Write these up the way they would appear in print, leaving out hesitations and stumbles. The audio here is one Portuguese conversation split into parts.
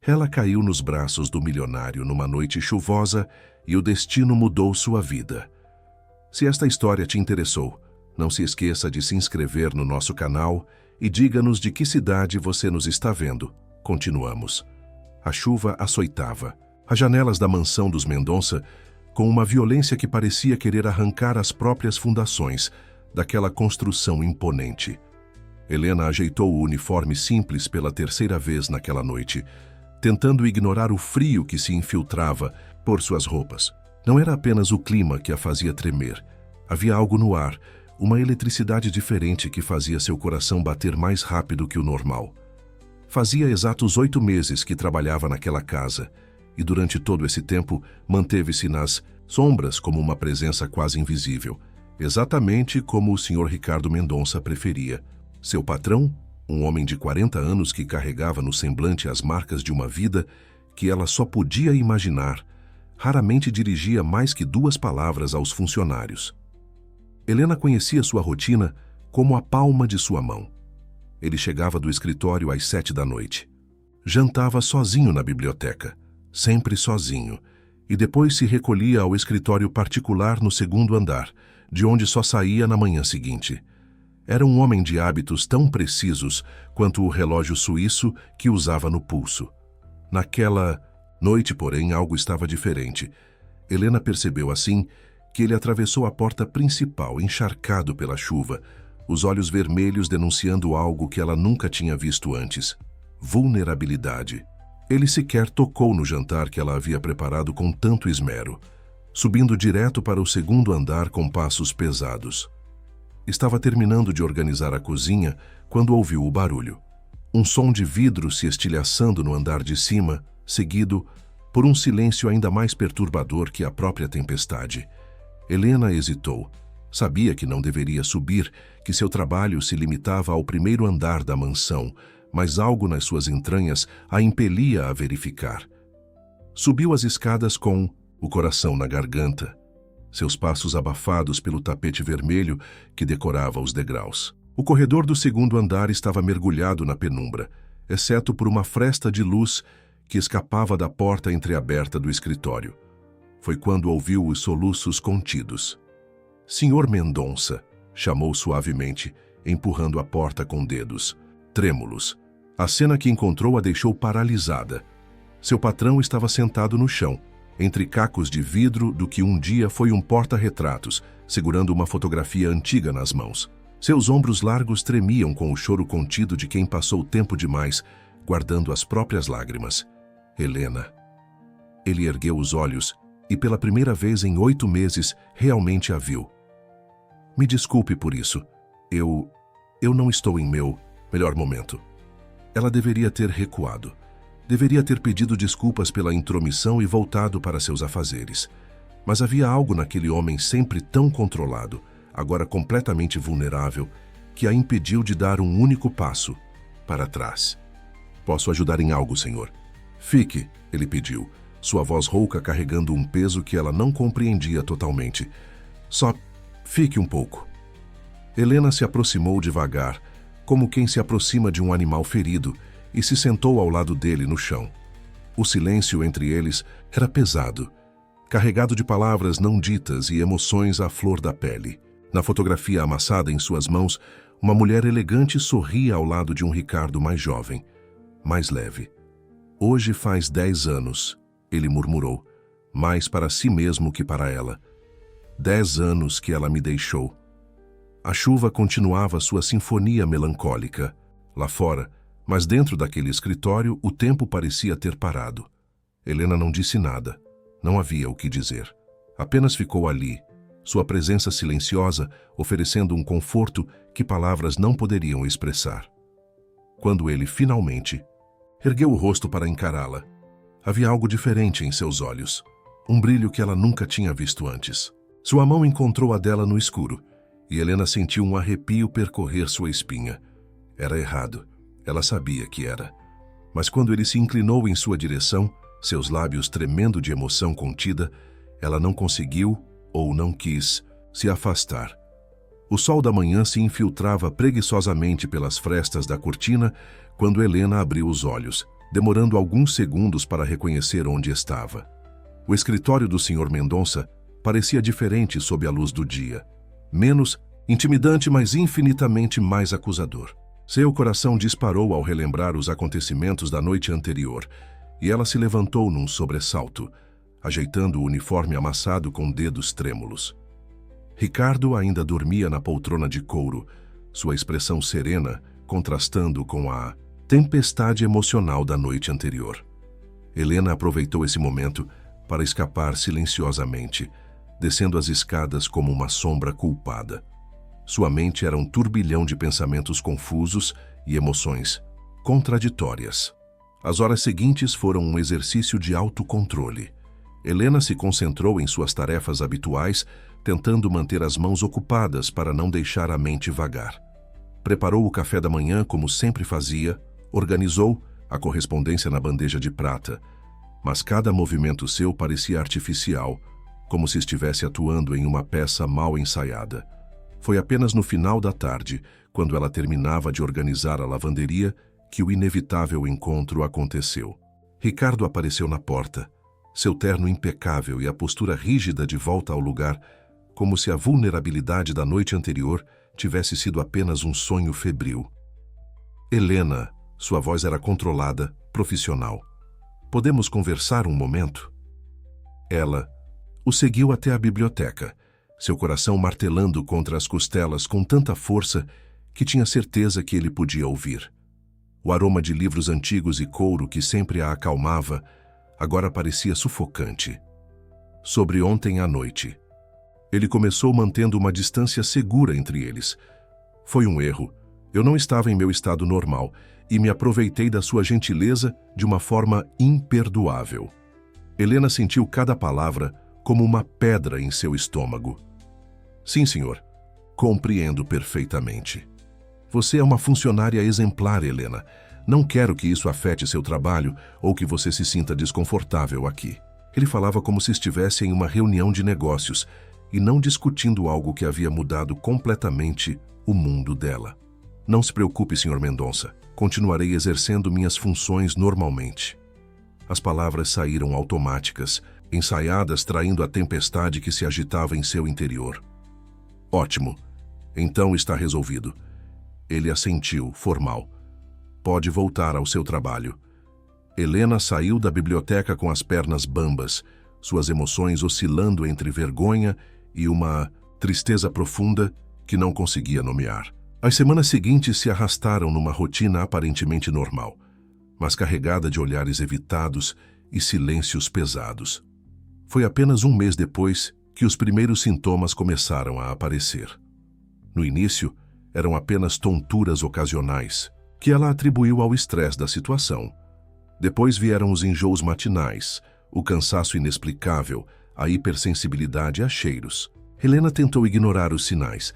Ela caiu nos braços do milionário numa noite chuvosa e o destino mudou sua vida. Se esta história te interessou, não se esqueça de se inscrever no nosso canal e diga-nos de que cidade você nos está vendo. Continuamos. A chuva açoitava as janelas da mansão dos Mendonça com uma violência que parecia querer arrancar as próprias fundações daquela construção imponente. Helena ajeitou o uniforme simples pela terceira vez naquela noite, tentando ignorar o frio que se infiltrava por suas roupas. Não era apenas o clima que a fazia tremer. Havia algo no ar, uma eletricidade diferente que fazia seu coração bater mais rápido que o normal. Fazia exatos 8 meses que trabalhava naquela casa, e durante todo esse tempo manteve-se nas sombras como uma presença quase invisível, exatamente como o Sr. Ricardo Mendonça preferia. Seu patrão, um homem de 40 anos que carregava no semblante as marcas de uma vida que ela só podia imaginar, raramente dirigia mais que 2 palavras aos funcionários. Helena conhecia sua rotina como a palma de sua mão. Ele chegava do escritório às 7 da noite. Jantava sozinho na biblioteca, sempre sozinho, e depois se recolhia ao escritório particular no 2º andar, de onde só saía na manhã seguinte. Era um homem de hábitos tão precisos quanto o relógio suíço que usava no pulso. Naquela noite, porém, algo estava diferente. Helena percebeu assim que ele atravessou a porta principal, encharcado pela chuva, os olhos vermelhos denunciando algo que ela nunca tinha visto antes: vulnerabilidade. Ele sequer tocou no jantar que ela havia preparado com tanto esmero, subindo direto para o 2º andar com passos pesados. Estava terminando de organizar a cozinha quando ouviu o barulho. Um som de vidro se estilhaçando no andar de cima, seguido por um silêncio ainda mais perturbador que a própria tempestade. Helena hesitou. Sabia que não deveria subir, que seu trabalho se limitava ao 1º andar da mansão, mas algo nas suas entranhas a impelia a verificar. Subiu as escadas com o coração na garganta, seus passos abafados pelo tapete vermelho que decorava os degraus. O corredor do 2º andar estava mergulhado na penumbra, exceto por uma fresta de luz que escapava da porta entreaberta do escritório. Foi quando ouviu os soluços contidos. "Senhor Mendonça", chamou suavemente, empurrando a porta com dedos trêmulos. A cena que encontrou a deixou paralisada. Seu patrão estava sentado no chão, entre cacos de vidro do que um dia foi um porta-retratos, segurando uma fotografia antiga nas mãos. Seus ombros largos tremiam com o choro contido de quem passou tempo demais, guardando as próprias lágrimas. Helena. Ele ergueu os olhos e, pela primeira vez em 8 meses, realmente a viu. "Me desculpe por isso. Eu não estou em meu melhor momento." Ela deveria ter recuado. Deveria ter pedido desculpas pela intromissão e voltado para seus afazeres. Mas havia algo naquele homem sempre tão controlado, agora completamente vulnerável, que a impediu de dar um único passo para trás. "Posso ajudar em algo, senhor?" "Fique", ele pediu, sua voz rouca carregando um peso que ela não compreendia totalmente. "Só fique um pouco." Helena se aproximou devagar, como quem se aproxima de um animal ferido, e se sentou ao lado dele no chão. O silêncio entre eles era pesado, carregado de palavras não ditas e emoções à flor da pele. Na fotografia amassada em suas mãos, uma mulher elegante sorria ao lado de um Ricardo mais jovem, mais leve. "Hoje faz 10 anos", ele murmurou, mais para si mesmo que para ela. 10 anos que ela me deixou." A chuva continuava sua sinfonia melancólica. Lá fora, mas dentro daquele escritório, o tempo parecia ter parado. Helena não disse nada. Não havia o que dizer. Apenas ficou ali, sua presença silenciosa, oferecendo um conforto que palavras não poderiam expressar. Quando ele finalmente ergueu o rosto para encará-la, havia algo diferente em seus olhos, um brilho que ela nunca tinha visto antes. Sua mão encontrou a dela no escuro, e Helena sentiu um arrepio percorrer sua espinha. Era errado. Ela sabia que era. Mas quando ele se inclinou em sua direção, seus lábios tremendo de emoção contida, ela não conseguiu, ou não quis, se afastar. O sol da manhã se infiltrava preguiçosamente pelas frestas da cortina quando Helena abriu os olhos. demorando alguns segundos para reconhecer onde estava. O escritório do Sr. Mendonça parecia diferente sob a luz do dia. Menos intimidante, mas infinitamente mais acusador. Seu coração disparou ao relembrar os acontecimentos da noite anterior, e ela se levantou num sobressalto, ajeitando o uniforme amassado com dedos trêmulos. Ricardo ainda dormia na poltrona de couro, sua expressão serena contrastando com a tempestade emocional da noite anterior. Helena aproveitou esse momento para escapar silenciosamente, descendo as escadas como uma sombra culpada. Sua mente era um turbilhão de pensamentos confusos e emoções contraditórias. As horas seguintes foram um exercício de autocontrole. Helena se concentrou em suas tarefas habituais, tentando manter as mãos ocupadas para não deixar a mente vagar. Preparou o café da manhã como sempre fazia, organizou a correspondência na bandeja de prata, mas cada movimento seu parecia artificial, como se estivesse atuando em uma peça mal ensaiada. Foi apenas no final da tarde, quando ela terminava de organizar a lavanderia, que o inevitável encontro aconteceu. Ricardo apareceu na porta, seu terno impecável e a postura rígida de volta ao lugar, como se a vulnerabilidade da noite anterior tivesse sido apenas um sonho febril. Helena, sua voz era controlada, profissional. Podemos conversar um momento? Ela o seguiu até a biblioteca, seu coração martelando contra as costelas com tanta força que tinha certeza que ele podia ouvir. O aroma de livros antigos e couro que sempre a acalmava, agora parecia sufocante. Sobre ontem à noite. Ele começou mantendo uma distância segura entre eles. Foi um erro. Eu não estava em meu estado normal e me aproveitei da sua gentileza de uma forma imperdoável. Helena sentiu cada palavra como uma pedra em seu estômago. Sim, senhor. Compreendo perfeitamente. Você é uma funcionária exemplar, Helena. Não quero que isso afete seu trabalho ou que você se sinta desconfortável aqui. Ele falava como se estivesse em uma reunião de negócios e não discutindo algo que havia mudado completamente o mundo dela. Não se preocupe, Sr. Mendonça. Continuarei exercendo minhas funções normalmente. As palavras saíram automáticas, ensaiadas, traindo a tempestade que se agitava em seu interior. Ótimo. Então está resolvido. Ele assentiu, formal. Pode voltar ao seu trabalho. Helena saiu da biblioteca com as pernas bambas, suas emoções oscilando entre vergonha e uma tristeza profunda que não conseguia nomear. As semanas seguintes se arrastaram numa rotina aparentemente normal, mas carregada de olhares evitados e silêncios pesados. Foi apenas um mês depois que os primeiros sintomas começaram a aparecer. No início, eram apenas tonturas ocasionais, que ela atribuiu ao estresse da situação. Depois vieram os enjoos matinais, o cansaço inexplicável, a hipersensibilidade a cheiros. Helena tentou ignorar os sinais,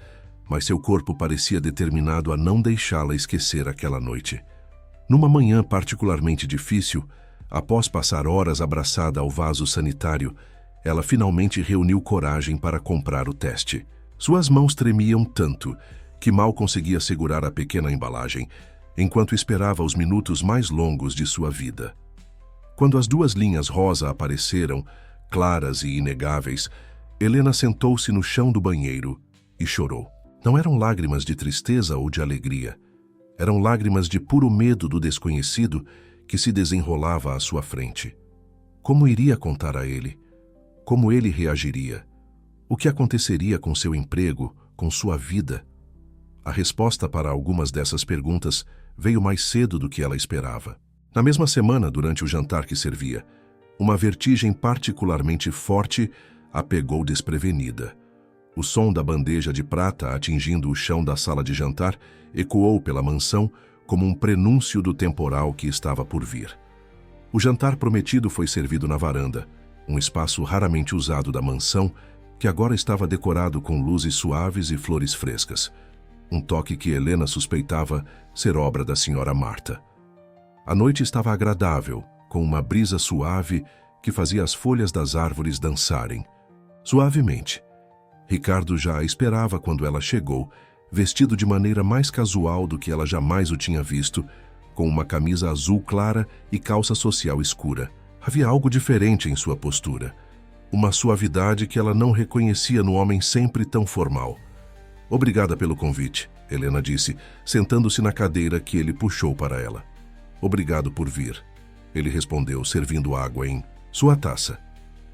mas seu corpo parecia determinado a não deixá-la esquecer aquela noite. Numa manhã particularmente difícil, após passar horas abraçada ao vaso sanitário, ela finalmente reuniu coragem para comprar o teste. Suas mãos tremiam tanto que mal conseguia segurar a pequena embalagem, enquanto esperava os minutos mais longos de sua vida. Quando as duas linhas rosa apareceram, claras e inegáveis, Helena sentou-se no chão do banheiro e chorou. Não eram lágrimas de tristeza ou de alegria. Eram lágrimas de puro medo do desconhecido que se desenrolava à sua frente. Como iria contar a ele? Como ele reagiria? O que aconteceria com seu emprego, com sua vida? A resposta para algumas dessas perguntas veio mais cedo do que ela esperava. Na mesma semana, durante o jantar que servia, uma vertigem particularmente forte a pegou desprevenida. O som da bandeja de prata atingindo o chão da sala de jantar ecoou pela mansão como um prenúncio do temporal que estava por vir. O jantar prometido foi servido na varanda, um espaço raramente usado da mansão, que agora estava decorado com luzes suaves e flores frescas, um toque que Helena suspeitava ser obra da senhora Marta. A noite estava agradável, com uma brisa suave que fazia as folhas das árvores dançarem. Suavemente. Ricardo já a esperava quando ela chegou, vestido de maneira mais casual do que ela jamais o tinha visto, com uma camisa azul clara e calça social escura. Havia algo diferente em sua postura, uma suavidade que ela não reconhecia no homem sempre tão formal. Obrigada pelo convite, Helena disse, sentando-se na cadeira que ele puxou para ela. Obrigado por vir, ele respondeu, servindo água em sua taça.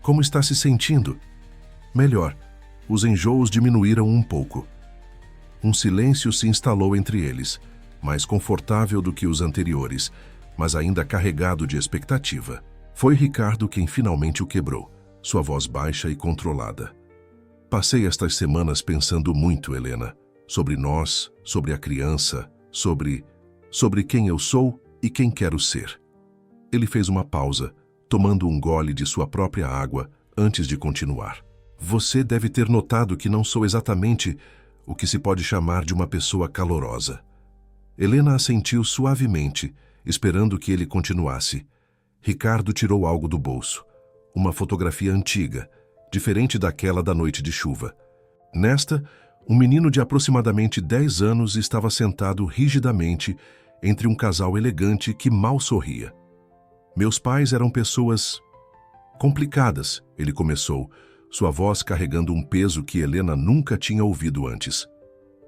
Como está se sentindo? Melhor. Os enjoos diminuíram um pouco. Um silêncio se instalou entre eles, mais confortável do que os anteriores, mas ainda carregado de expectativa. Foi Ricardo quem finalmente o quebrou, sua voz baixa e controlada. Passei estas semanas pensando muito, Helena, sobre nós, sobre a criança, sobre quem eu sou e quem quero ser. Ele fez uma pausa, tomando um gole de sua própria água antes de continuar. Você deve ter notado que não sou exatamente o que se pode chamar de uma pessoa calorosa. Helena assentiu suavemente, esperando que ele continuasse. Ricardo tirou algo do bolso. Uma fotografia antiga, diferente daquela da noite de chuva. Nesta, um menino de aproximadamente 10 anos estava sentado rigidamente entre um casal elegante que mal sorria. Meus pais eram pessoas complicadas, ele começou, sua voz carregando um peso que Helena nunca tinha ouvido antes.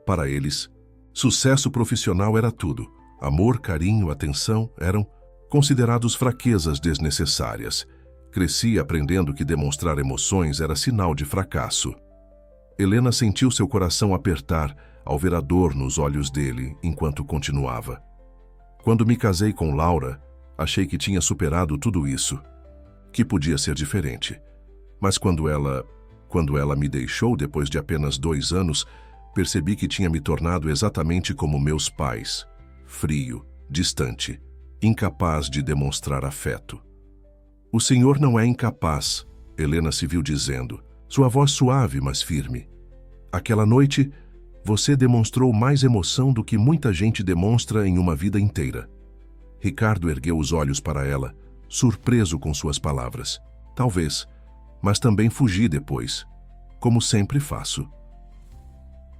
Para eles, sucesso profissional era tudo. Amor, carinho, atenção eram considerados fraquezas desnecessárias. Cresci aprendendo que demonstrar emoções era sinal de fracasso. Helena sentiu seu coração apertar ao ver a dor nos olhos dele enquanto continuava. Quando me casei com Laura, achei que tinha superado tudo isso, que podia ser diferente. Mas quando ela me deixou depois de apenas 2 anos, percebi que tinha me tornado exatamente como meus pais, frio, distante, incapaz de demonstrar afeto. O senhor não é incapaz, Helena se viu dizendo, sua voz suave, mas firme. Aquela noite, você demonstrou mais emoção do que muita gente demonstra em uma vida inteira. Ricardo ergueu os olhos para ela, surpreso com suas palavras. Talvez, mas também fugi depois, como sempre faço.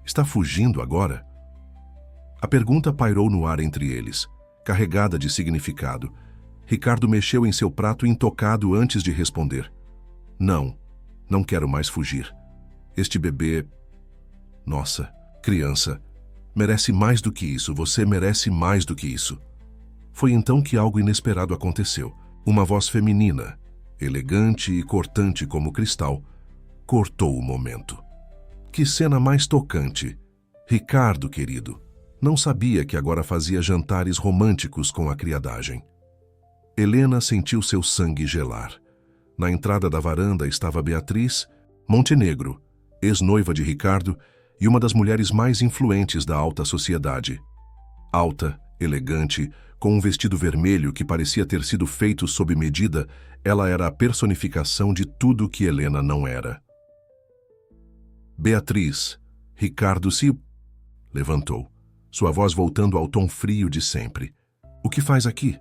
Está fugindo agora? A pergunta pairou no ar entre eles, carregada de significado. Ricardo mexeu em seu prato intocado antes de responder. Não quero mais fugir. Este bebê... Nossa, criança, merece mais do que isso, você merece mais do que isso. Foi então que algo inesperado aconteceu. Uma voz feminina, elegante e cortante como cristal, cortou o momento. Que cena mais tocante! Ricardo, querido, não sabia que agora fazia jantares românticos com a criadagem. Helena sentiu seu sangue gelar. Na entrada da varanda estava Beatriz Montenegro, ex-noiva de Ricardo e uma das mulheres mais influentes da alta sociedade. Alta, elegante, com um vestido vermelho que parecia ter sido feito sob medida, ela era a personificação de tudo que Helena não era. Beatriz, Ricardo se levantou, sua voz voltando ao tom frio de sempre. O que faz aqui?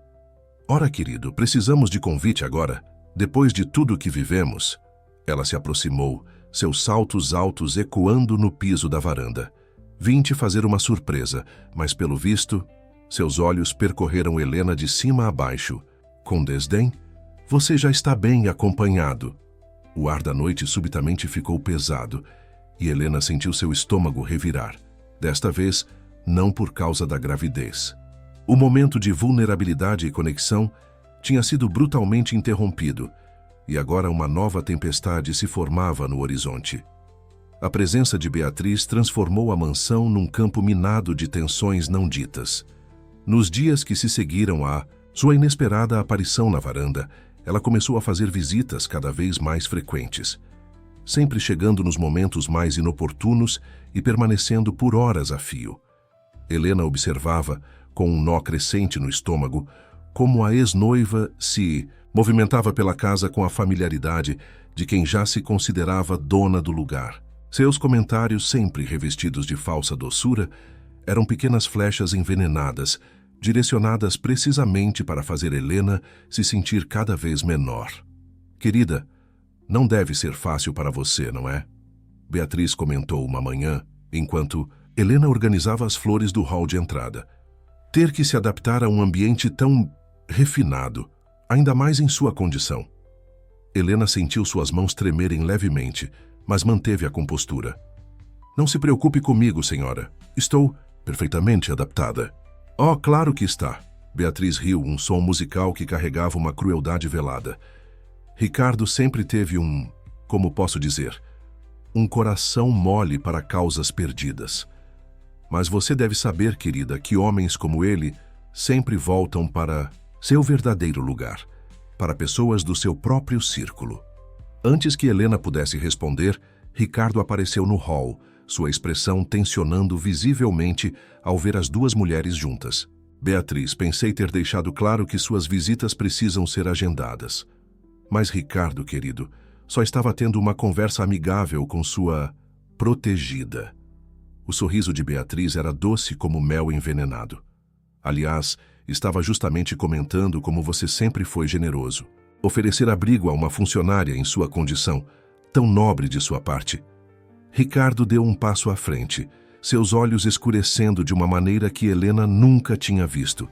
Ora, querido, precisamos de convite agora. Depois de tudo que vivemos. Ela se aproximou, seus saltos altos ecoando no piso da varanda. Vim te fazer uma surpresa, mas pelo visto, seus olhos percorreram Helena de cima a baixo. Com desdém, você já está bem acompanhado. O ar da noite subitamente ficou pesado, e Helena sentiu seu estômago revirar. Desta vez, não por causa da gravidez. O momento de vulnerabilidade e conexão tinha sido brutalmente interrompido, e agora uma nova tempestade se formava no horizonte. A presença de Beatriz transformou a mansão num campo minado de tensões não ditas. Nos dias que se seguiram a sua inesperada aparição na varanda, ela começou a fazer visitas cada vez mais frequentes, sempre chegando nos momentos mais inoportunos e permanecendo por horas a fio. Helena observava, com um nó crescente no estômago, como a ex-noiva se movimentava pela casa com a familiaridade de quem já se considerava dona do lugar. Seus comentários, sempre revestidos de falsa doçura, eram pequenas flechas envenenadas, direcionadas precisamente para fazer Helena se sentir cada vez menor. Querida, não deve ser fácil para você, não é? Beatriz comentou uma manhã, enquanto Helena organizava as flores do hall de entrada. Ter que se adaptar a um ambiente tão refinado, ainda mais em sua condição. Helena sentiu suas mãos tremerem levemente, mas manteve a compostura. Não se preocupe comigo, senhora. Estou perfeitamente adaptada. Oh, claro que está. Beatriz riu, um som musical que carregava uma crueldade velada. Ricardo sempre teve como posso dizer, um coração mole para causas perdidas. Mas você deve saber, querida, que homens como ele sempre voltam para seu verdadeiro lugar, para pessoas do seu próprio círculo. Antes que Helena pudesse responder, Ricardo apareceu no hall, sua expressão tensionando visivelmente ao ver as duas mulheres juntas. Beatriz, pensei ter deixado claro que suas visitas precisam ser agendadas. Mas Ricardo, querido, só estava tendo uma conversa amigável com sua protegida. O sorriso de Beatriz era doce como mel envenenado. Aliás, estava justamente comentando como você sempre foi generoso. Oferecer abrigo a uma funcionária em sua condição, tão nobre de sua parte. Ricardo deu um passo à frente, seus olhos escurecendo de uma maneira que Helena nunca tinha visto.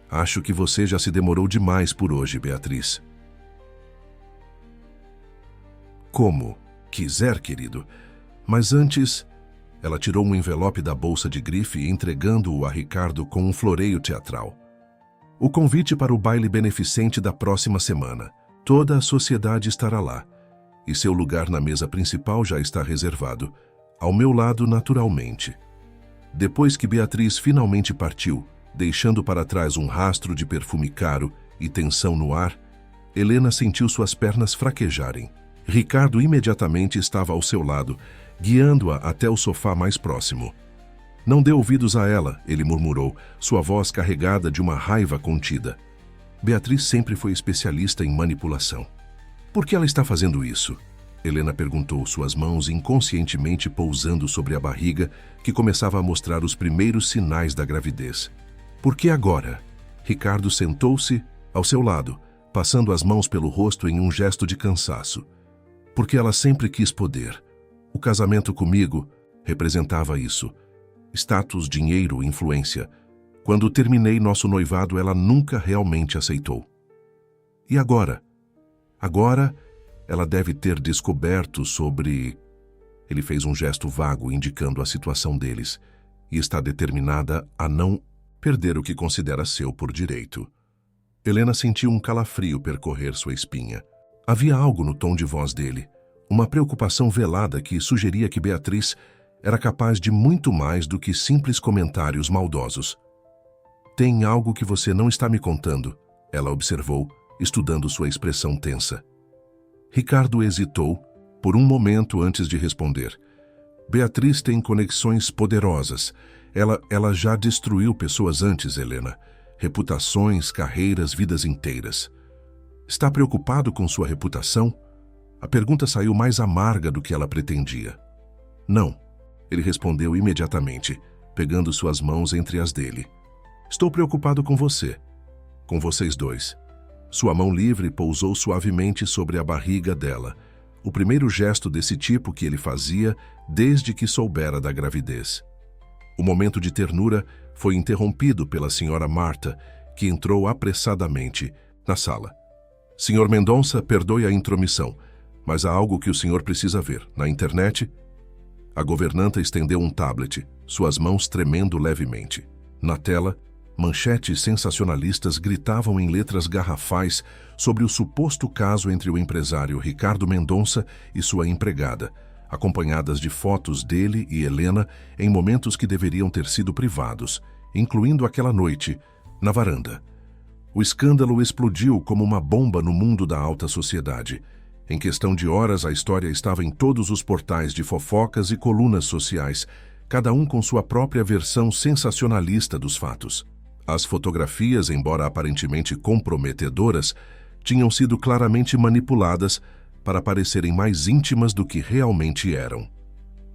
Acho que você já se demorou demais por hoje, Beatriz. Como quiser, querido. Mas antes, ela tirou um envelope da bolsa de grife, entregando-o a Ricardo com um floreio teatral. O convite para o baile beneficente da próxima semana. Toda a sociedade estará lá. E seu lugar na mesa principal já está reservado. Ao meu lado, naturalmente. Depois que Beatriz finalmente partiu, deixando para trás um rastro de perfume caro e tensão no ar, Helena sentiu suas pernas fraquejarem. Ricardo imediatamente estava ao seu lado, guiando-a até o sofá mais próximo. Não dê ouvidos a ela, ele murmurou, sua voz carregada de uma raiva contida. Beatriz sempre foi especialista em manipulação. Por que ela está fazendo isso? Helena perguntou, suas mãos inconscientemente pousando sobre a barriga, que começava a mostrar os primeiros sinais da gravidez. Por que agora? Ricardo sentou-se ao seu lado, passando as mãos pelo rosto em um gesto de cansaço. Porque ela sempre quis poder. O casamento comigo representava isso. Status, dinheiro, influência. Quando terminei nosso noivado, ela nunca realmente aceitou. E agora? Agora, ela deve ter descoberto sobre... Ele fez um gesto vago indicando a situação deles e está determinada a não perder o que considera seu por direito. Helena sentiu um calafrio percorrer sua espinha. Havia algo no tom de voz dele, uma preocupação velada que sugeria que Beatriz era capaz de muito mais do que simples comentários maldosos. Tem algo que você não está me contando, ela observou, estudando sua expressão tensa. Ricardo hesitou por um momento antes de responder. Beatriz tem conexões poderosas. Ela já destruiu pessoas antes, Helena. Reputações, carreiras, vidas inteiras. Está preocupado com sua reputação? A pergunta saiu mais amarga do que ela pretendia. Não, ele respondeu imediatamente, pegando suas mãos entre as dele. Estou preocupado com você. Com vocês dois. Sua mão livre pousou suavemente sobre a barriga dela, o primeiro gesto desse tipo que ele fazia desde que soubera da gravidez. O momento de ternura foi interrompido pela senhora Marta, que entrou apressadamente na sala. Senhor Mendonça, perdoe a intromissão, mas há algo que o senhor precisa ver. Na internet? A governanta estendeu um tablet, suas mãos tremendo levemente. Na tela, manchetes sensacionalistas gritavam em letras garrafais sobre o suposto caso entre o empresário Ricardo Mendonça e sua empregada, acompanhadas de fotos dele e Helena em momentos que deveriam ter sido privados, incluindo aquela noite, na varanda. O escândalo explodiu como uma bomba no mundo da alta sociedade. Em questão de horas, a história estava em todos os portais de fofocas e colunas sociais, cada um com sua própria versão sensacionalista dos fatos. As fotografias, embora aparentemente comprometedoras, tinham sido claramente manipuladas para parecerem mais íntimas do que realmente eram.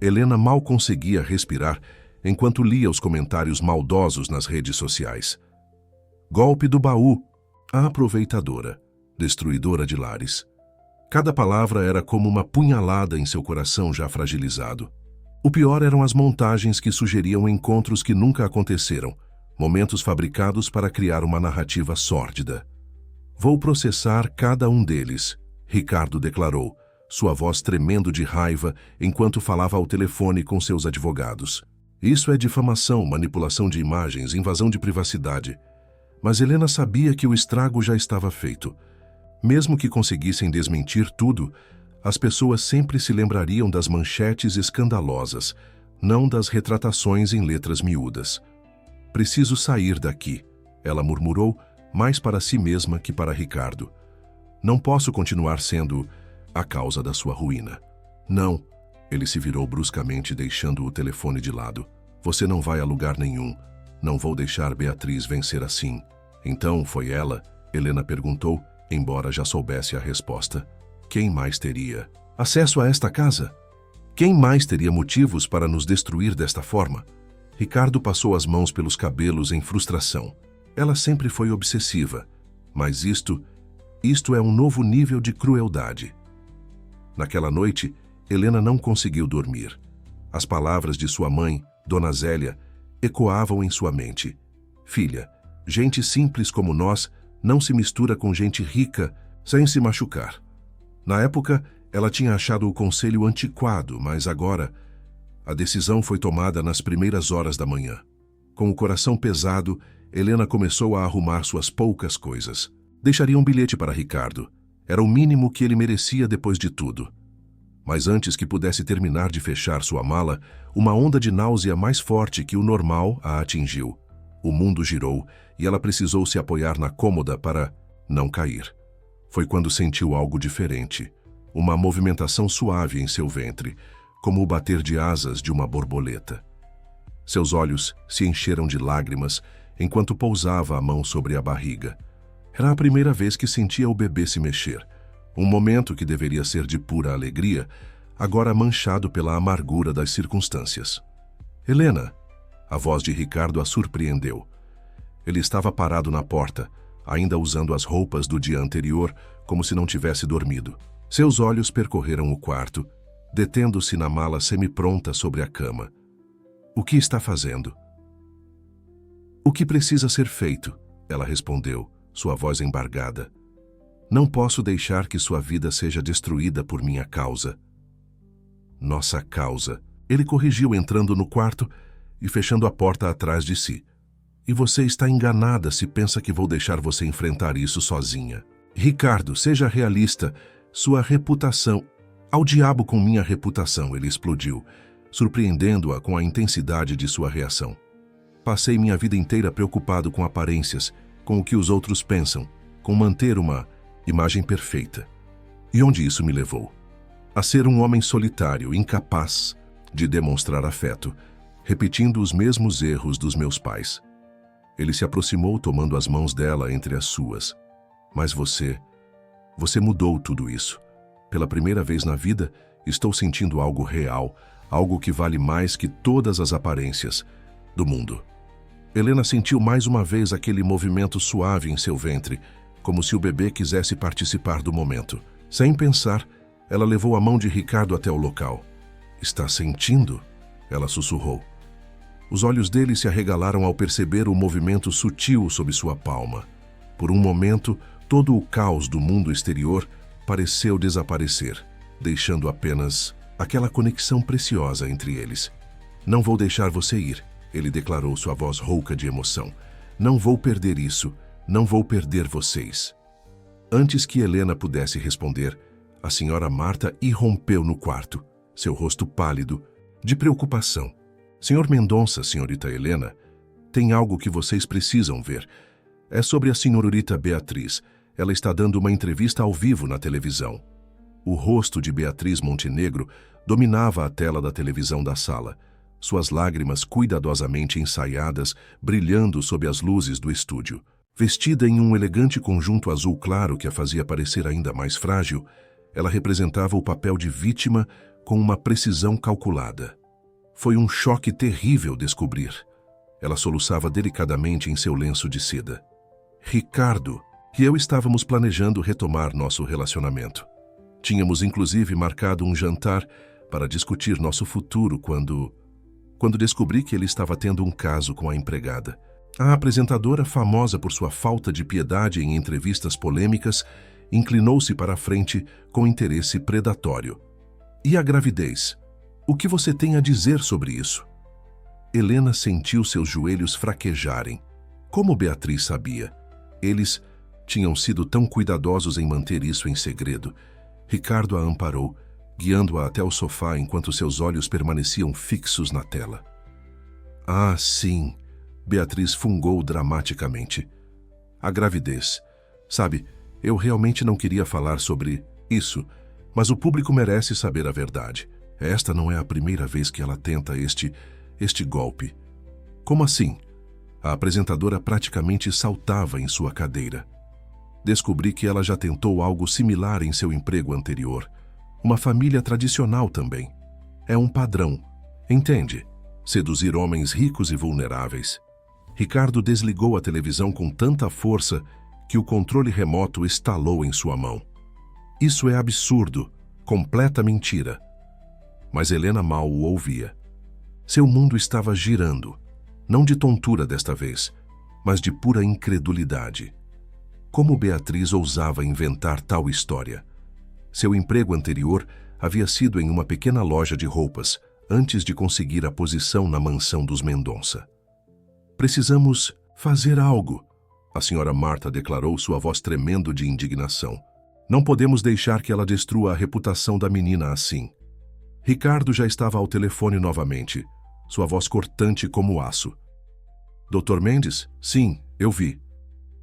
Helena mal conseguia respirar enquanto lia os comentários maldosos nas redes sociais. Golpe do baú, a aproveitadora, destruidora de lares. Cada palavra era como uma punhalada em seu coração já fragilizado. O pior eram as montagens que sugeriam encontros que nunca aconteceram, momentos fabricados para criar uma narrativa sórdida. Vou processar cada um deles, Ricardo declarou, sua voz tremendo de raiva enquanto falava ao telefone com seus advogados. Isso é difamação, manipulação de imagens, invasão de privacidade. Mas Helena sabia que o estrago já estava feito. Mesmo que conseguissem desmentir tudo, as pessoas sempre se lembrariam das manchetes escandalosas, não das retratações em letras miúdas. Preciso sair daqui, ela murmurou, mais para si mesma que para Ricardo. Não posso continuar sendo a causa da sua ruína. Não, ele se virou bruscamente, deixando o telefone de lado. Você não vai a lugar nenhum. Não vou deixar Beatriz vencer assim. Então foi ela? Helena perguntou, embora já soubesse a resposta. Quem mais teria acesso a esta casa? Quem mais teria motivos para nos destruir desta forma? Ricardo passou as mãos pelos cabelos em frustração. Ela sempre foi obsessiva, mas isto é um novo nível de crueldade. Naquela noite, Helena não conseguiu dormir. As palavras de sua mãe, Dona Zélia, ecoavam em sua mente. Filha, gente simples como nós não se mistura com gente rica sem se machucar. Na época, ela tinha achado o conselho antiquado, mas agora a decisão foi tomada nas primeiras horas da manhã. Com o coração pesado, Helena começou a arrumar suas poucas coisas. Deixaria um bilhete para Ricardo. Era o mínimo que ele merecia depois de tudo. Mas antes que pudesse terminar de fechar sua mala, uma onda de náusea mais forte que o normal a atingiu. O mundo girou e ela precisou se apoiar na cômoda para não cair. Foi quando sentiu algo diferente. Uma movimentação suave em seu ventre, como o bater de asas de uma borboleta. Seus olhos se encheram de lágrimas enquanto pousava a mão sobre a barriga. Era a primeira vez que sentia o bebê se mexer. Um momento que deveria ser de pura alegria, agora manchado pela amargura das circunstâncias. Helena, a voz de Ricardo a surpreendeu. Ele estava parado na porta, ainda usando as roupas do dia anterior, como se não tivesse dormido. Seus olhos percorreram o quarto, detendo-se na mala semi-pronta sobre a cama. O que está fazendo? O que precisa ser feito? Ela respondeu, sua voz embargada. Não posso deixar que sua vida seja destruída por minha causa. Nossa causa. Ele corrigiu entrando no quarto e fechando a porta atrás de si. E você está enganada se pensa que vou deixar você enfrentar isso sozinha. Ricardo, seja realista. Sua reputação... Ao diabo com minha reputação, ele explodiu, surpreendendo-a com a intensidade de sua reação. Passei minha vida inteira preocupado com aparências, com o que os outros pensam, com manter uma imagem perfeita. E onde isso me levou? A ser um homem solitário, incapaz de demonstrar afeto, repetindo os mesmos erros dos meus pais. Ele se aproximou tomando as mãos dela entre as suas. Mas você mudou tudo isso. Pela primeira vez na vida, estou sentindo algo real, algo que vale mais que todas as aparências do mundo. Helena sentiu mais uma vez aquele movimento suave em seu ventre, como se o bebê quisesse participar do momento. Sem pensar, ela levou a mão de Ricardo até o local. Está sentindo? Ela sussurrou. Os olhos dele se arregalaram ao perceber o movimento sutil sob sua palma. Por um momento, todo o caos do mundo exterior pareceu desaparecer, deixando apenas aquela conexão preciosa entre eles. Não vou deixar você ir, ele declarou, sua voz rouca de emoção. Não vou perder isso, não vou perder vocês. Antes que Helena pudesse responder, a senhora Marta irrompeu no quarto, seu rosto pálido, de preocupação. Senhor Mendonça, senhorita Helena, tem algo que vocês precisam ver. É sobre a senhorita Beatriz. Ela está dando uma entrevista ao vivo na televisão. O rosto de Beatriz Montenegro dominava a tela da televisão da sala, suas lágrimas cuidadosamente ensaiadas, brilhando sob as luzes do estúdio. Vestida em um elegante conjunto azul claro que a fazia parecer ainda mais frágil, ela representava o papel de vítima com uma precisão calculada. Foi um choque terrível descobrir. Ela soluçava delicadamente em seu lenço de seda. Ricardo e eu estávamos planejando retomar nosso relacionamento. Tínhamos inclusive marcado um jantar para discutir nosso futuro quando descobri que ele estava tendo um caso com a empregada. A apresentadora, famosa por sua falta de piedade em entrevistas polêmicas, inclinou-se para a frente com interesse predatório. E a gravidez? O que você tem a dizer sobre isso? Helena sentiu seus joelhos fraquejarem. Como Beatriz sabia? Eles tinham sido tão cuidadosos em manter isso em segredo. Ricardo a amparou, guiando-a até o sofá enquanto seus olhos permaneciam fixos na tela. Ah, sim, Beatriz fungou dramaticamente. A gravidez. Sabe, eu realmente não queria falar sobre isso, mas o público merece saber a verdade. Esta não é a primeira vez que ela tenta este golpe. Como assim? A apresentadora praticamente saltava em sua cadeira. Descobri que ela já tentou algo similar em seu emprego anterior. Uma família tradicional também. É um padrão. Entende? Seduzir homens ricos e vulneráveis. Ricardo desligou a televisão com tanta força que o controle remoto estalou em sua mão. Isso é absurdo, completa mentira. Mas Helena mal o ouvia. Seu mundo estava girando, não de tontura desta vez, mas de pura incredulidade. Como Beatriz ousava inventar tal história? Seu emprego anterior havia sido em uma pequena loja de roupas, antes de conseguir a posição na mansão dos Mendonça. Precisamos fazer algo, a senhora Marta declarou, sua voz tremendo de indignação. Não podemos deixar que ela destrua a reputação da menina assim. Ricardo já estava ao telefone novamente, sua voz cortante como aço. Dr. Mendes? Sim, eu vi.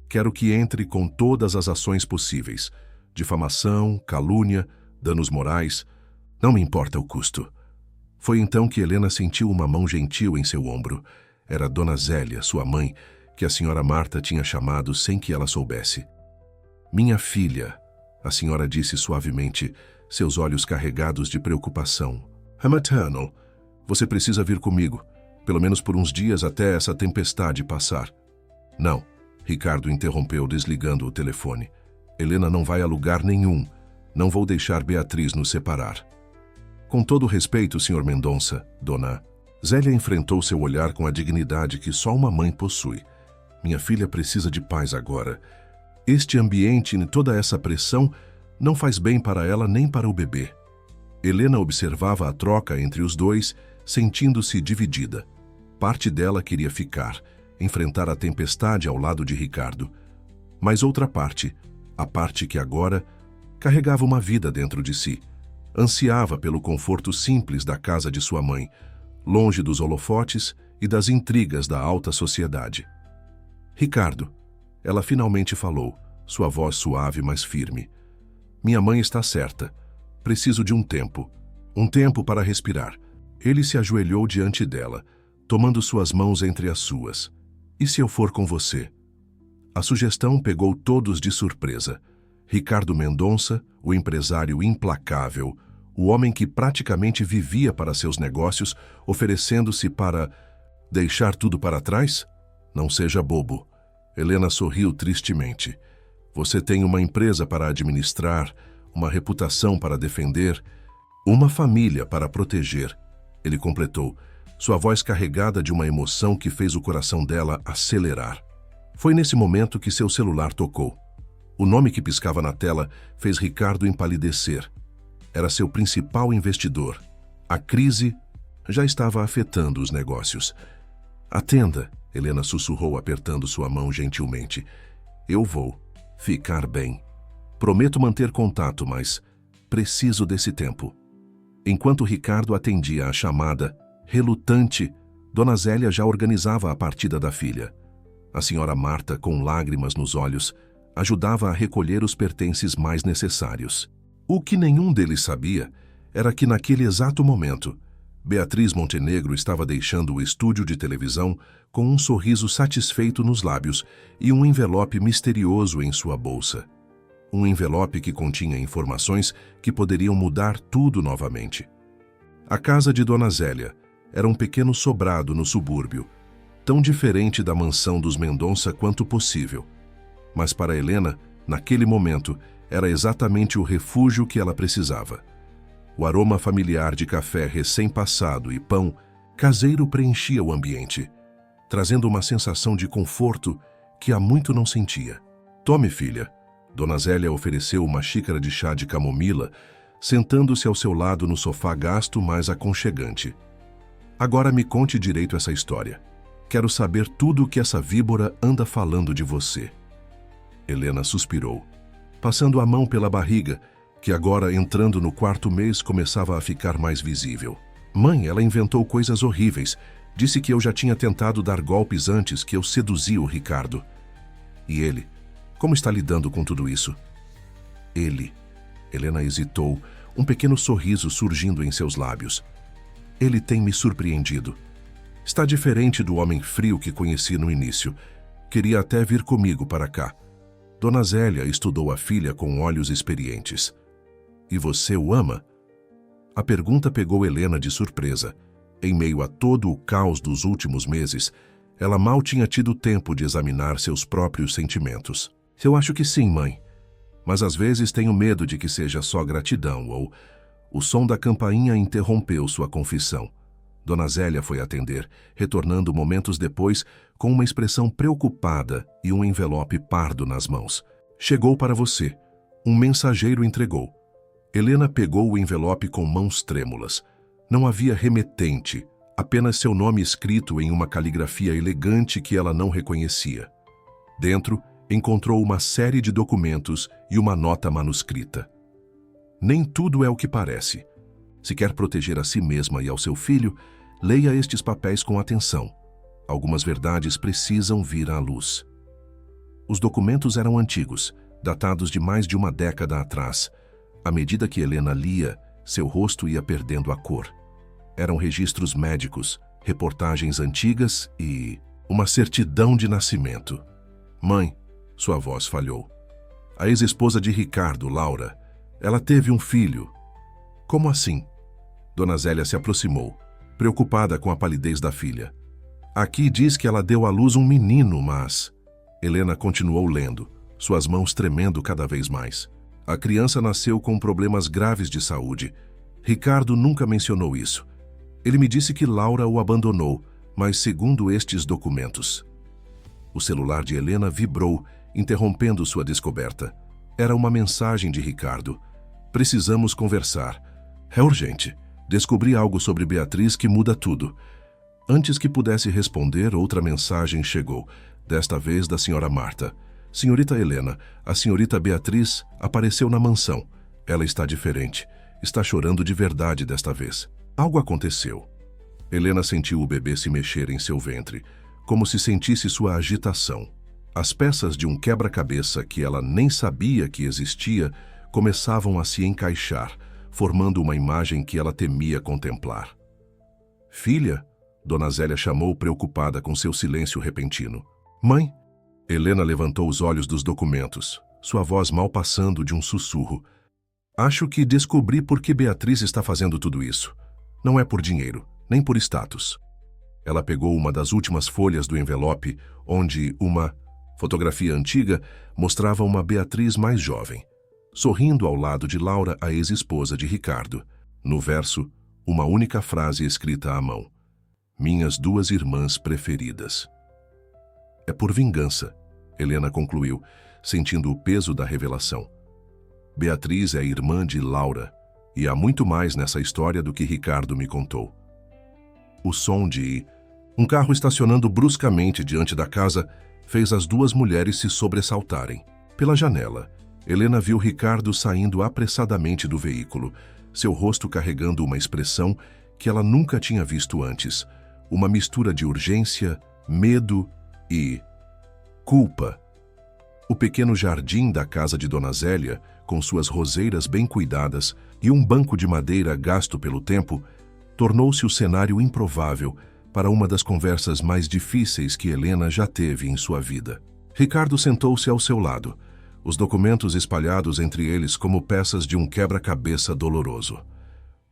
Quero que entre com todas as ações possíveis. Difamação, calúnia, danos morais. Não me importa o custo. Foi então que Helena sentiu uma mão gentil em seu ombro. Era Dona Zélia, sua mãe, que a senhora Marta tinha chamado sem que ela soubesse. Minha filha, a senhora disse suavemente, seus olhos carregados de preocupação. É maternal. Você precisa vir comigo, pelo menos por uns dias até essa tempestade passar. Não, Ricardo interrompeu, desligando o telefone. Helena não vai a lugar nenhum. Não vou deixar Beatriz nos separar. Com todo respeito, Sr. Mendonça, Dona Zélia enfrentou seu olhar com a dignidade que só uma mãe possui. Minha filha precisa de paz agora. Este ambiente e toda essa pressão não faz bem para ela nem para o bebê. Helena observava a troca entre os dois, sentindo-se dividida. Parte dela queria ficar, enfrentar a tempestade ao lado de Ricardo. Mas outra parte, a parte que agora carregava uma vida dentro de si, ansiava pelo conforto simples da casa de sua mãe, longe dos holofotes e das intrigas da alta sociedade. Ricardo, ela finalmente falou, sua voz suave, mas firme. Minha mãe está certa. Preciso de um tempo para respirar. Ele se ajoelhou diante dela, tomando suas mãos entre as suas. E se eu for com você? A sugestão pegou todos de surpresa. Ricardo Mendonça, o empresário implacável, o homem que praticamente vivia para seus negócios, oferecendo-se para deixar tudo para trás? Não seja bobo. Helena sorriu tristemente. Você tem uma empresa para administrar, uma reputação para defender, uma família para proteger. Ele completou, sua voz carregada de uma emoção que fez o coração dela acelerar. Foi nesse momento que seu celular tocou. O nome que piscava na tela fez Ricardo empalidecer. Era seu principal investidor. A crise já estava afetando os negócios. Atenda, Helena sussurrou, apertando sua mão gentilmente. Eu vou ficar bem. Prometo manter contato, mas preciso desse tempo. Enquanto Ricardo atendia a chamada, relutante, Dona Zélia já organizava a partida da filha. A senhora Marta, com lágrimas nos olhos, ajudava a recolher os pertences mais necessários. O que nenhum deles sabia era que naquele exato momento, Beatriz Montenegro estava deixando o estúdio de televisão com um sorriso satisfeito nos lábios e um envelope misterioso em sua bolsa. Um envelope que continha informações que poderiam mudar tudo novamente. A casa de Dona Zélia era um pequeno sobrado no subúrbio, tão diferente da mansão dos Mendonça quanto possível. Mas para Helena, naquele momento, era exatamente o refúgio que ela precisava. O aroma familiar de café recém-passado e pão caseiro preenchia o ambiente, trazendo uma sensação de conforto que há muito não sentia. Tome, filha. Dona Zélia ofereceu uma xícara de chá de camomila, sentando-se ao seu lado no sofá gasto, mas aconchegante. Agora me conte direito essa história. Quero saber tudo o que essa víbora anda falando de você. Helena suspirou, passando a mão pela barriga, que agora, entrando no 4º mês, começava a ficar mais visível. Mãe, ela inventou coisas horríveis. Disse que eu já tinha tentado dar golpes antes, que eu seduzi o Ricardo. E ele? Como está lidando com tudo isso? Ele. Helena hesitou, um pequeno sorriso surgindo em seus lábios. Ele tem me surpreendido. Está diferente do homem frio que conheci no início. Queria até vir comigo para cá. Dona Zélia estudou a filha com olhos experientes. E você o ama? A pergunta pegou Helena de surpresa. Em meio a todo o caos dos últimos meses, ela mal tinha tido tempo de examinar seus próprios sentimentos. Eu acho que sim, mãe. Mas às vezes tenho medo de que seja só gratidão ou... O som da campainha interrompeu sua confissão. Dona Zélia foi atender, retornando momentos depois com uma expressão preocupada e um envelope pardo nas mãos. Chegou para você. Um mensageiro entregou. Helena pegou o envelope com mãos trêmulas. Não havia remetente, apenas seu nome escrito em uma caligrafia elegante que ela não reconhecia. Dentro, encontrou uma série de documentos e uma nota manuscrita. Nem tudo é o que parece. Se quer proteger a si mesma e ao seu filho, leia estes papéis com atenção. Algumas verdades precisam vir à luz. Os documentos eram antigos, datados de mais de uma década atrás. À medida que Helena lia, seu rosto ia perdendo a cor. Eram registros médicos, reportagens antigas e uma certidão de nascimento. Mãe, sua voz falhou. A ex-esposa de Ricardo, Laura, ela teve um filho. Como assim? Dona Zélia se aproximou, preocupada com a palidez da filha. Aqui diz que ela deu à luz um menino, mas... Helena continuou lendo, suas mãos tremendo cada vez mais. A criança nasceu com problemas graves de saúde. Ricardo nunca mencionou isso. Ele me disse que Laura o abandonou, mas segundo estes documentos... O celular de Helena vibrou, interrompendo sua descoberta. Era uma mensagem de Ricardo. Precisamos conversar. É urgente. Descobri algo sobre Beatriz que muda tudo. Antes que pudesse responder, outra mensagem chegou, desta vez da senhora Marta. Senhorita Helena, a senhorita Beatriz apareceu na mansão. Ela está diferente. Está chorando de verdade desta vez. Algo aconteceu. Helena sentiu o bebê se mexer em seu ventre, como se sentisse sua agitação. As peças de um quebra-cabeça que ela nem sabia que existia começavam a se encaixar, formando uma imagem que ela temia contemplar. Filha? Dona Zélia chamou preocupada com seu silêncio repentino. Mãe? Helena levantou os olhos dos documentos, sua voz mal passando de um sussurro. Acho que descobri por que Beatriz está fazendo tudo isso. Não é por dinheiro, nem por status. Ela pegou uma das últimas folhas do envelope, onde uma fotografia antiga mostrava uma Beatriz mais jovem, sorrindo ao lado de Laura, a ex-esposa de Ricardo. No verso, uma única frase escrita à mão. Minhas duas irmãs preferidas. É por vingança, Helena concluiu, sentindo o peso da revelação. Beatriz é irmã de Laura, e há muito mais nessa história do que Ricardo me contou. O som de um carro estacionando bruscamente diante da casa fez as duas mulheres se sobressaltarem. Pela janela, Helena viu Ricardo saindo apressadamente do veículo, seu rosto carregando uma expressão que ela nunca tinha visto antes, uma mistura de urgência, medo e culpa. O pequeno jardim da casa de Dona Zélia, com suas roseiras bem cuidadas e um banco de madeira gasto pelo tempo, tornou-se o cenário improvável para uma das conversas mais difíceis que Helena já teve em sua vida. Ricardo sentou-se ao seu lado, os documentos espalhados entre eles como peças de um quebra-cabeça doloroso.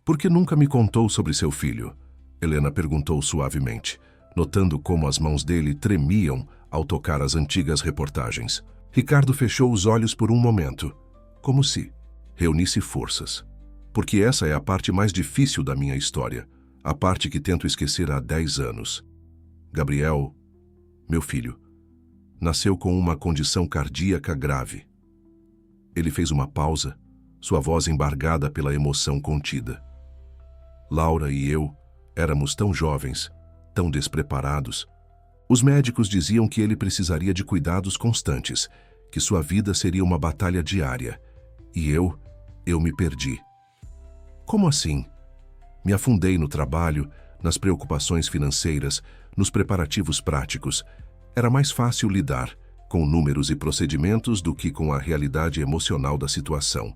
Por que nunca me contou sobre seu filho? Helena perguntou suavemente, notando como as mãos dele tremiam ao tocar as antigas reportagens. Ricardo fechou os olhos por um momento, como se reunisse forças. Porque essa é a parte mais difícil da minha história, a parte que tento esquecer há 10 anos. Gabriel, Meu filho nasceu com uma condição cardíaca grave. Ele fez uma pausa, sua voz embargada pela emoção contida. Laura e eu éramos tão jovens, tão despreparados. Os médicos diziam que ele precisaria de cuidados constantes, que sua vida seria uma batalha diária. E eu me perdi. Como assim? Me afundei no trabalho, nas preocupações financeiras, nos preparativos práticos. Era mais fácil lidar com números e procedimentos do que com a realidade emocional da situação.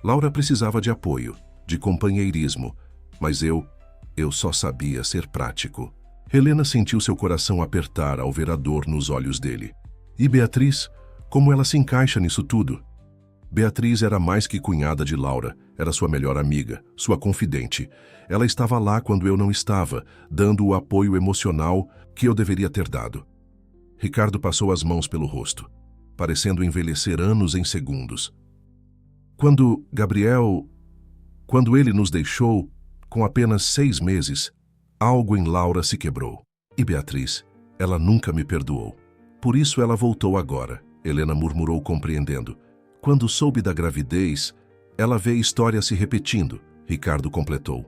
Laura precisava de apoio, de companheirismo, mas eu só sabia ser prático. Helena sentiu seu coração apertar ao ver a dor nos olhos dele. E Beatriz? Como ela se encaixa nisso tudo? Beatriz era mais que cunhada de Laura, era sua melhor amiga, sua confidente. Ela estava lá quando eu não estava, dando o apoio emocional que eu deveria ter dado. Ricardo passou as mãos pelo rosto, parecendo envelhecer anos em segundos. Quando ele nos deixou, com apenas 6 meses, algo em Laura se quebrou. E Beatriz, ela nunca me perdoou. Por isso ela voltou agora, Helena murmurou compreendendo. Quando soube da gravidez, ela vê a história se repetindo, Ricardo completou.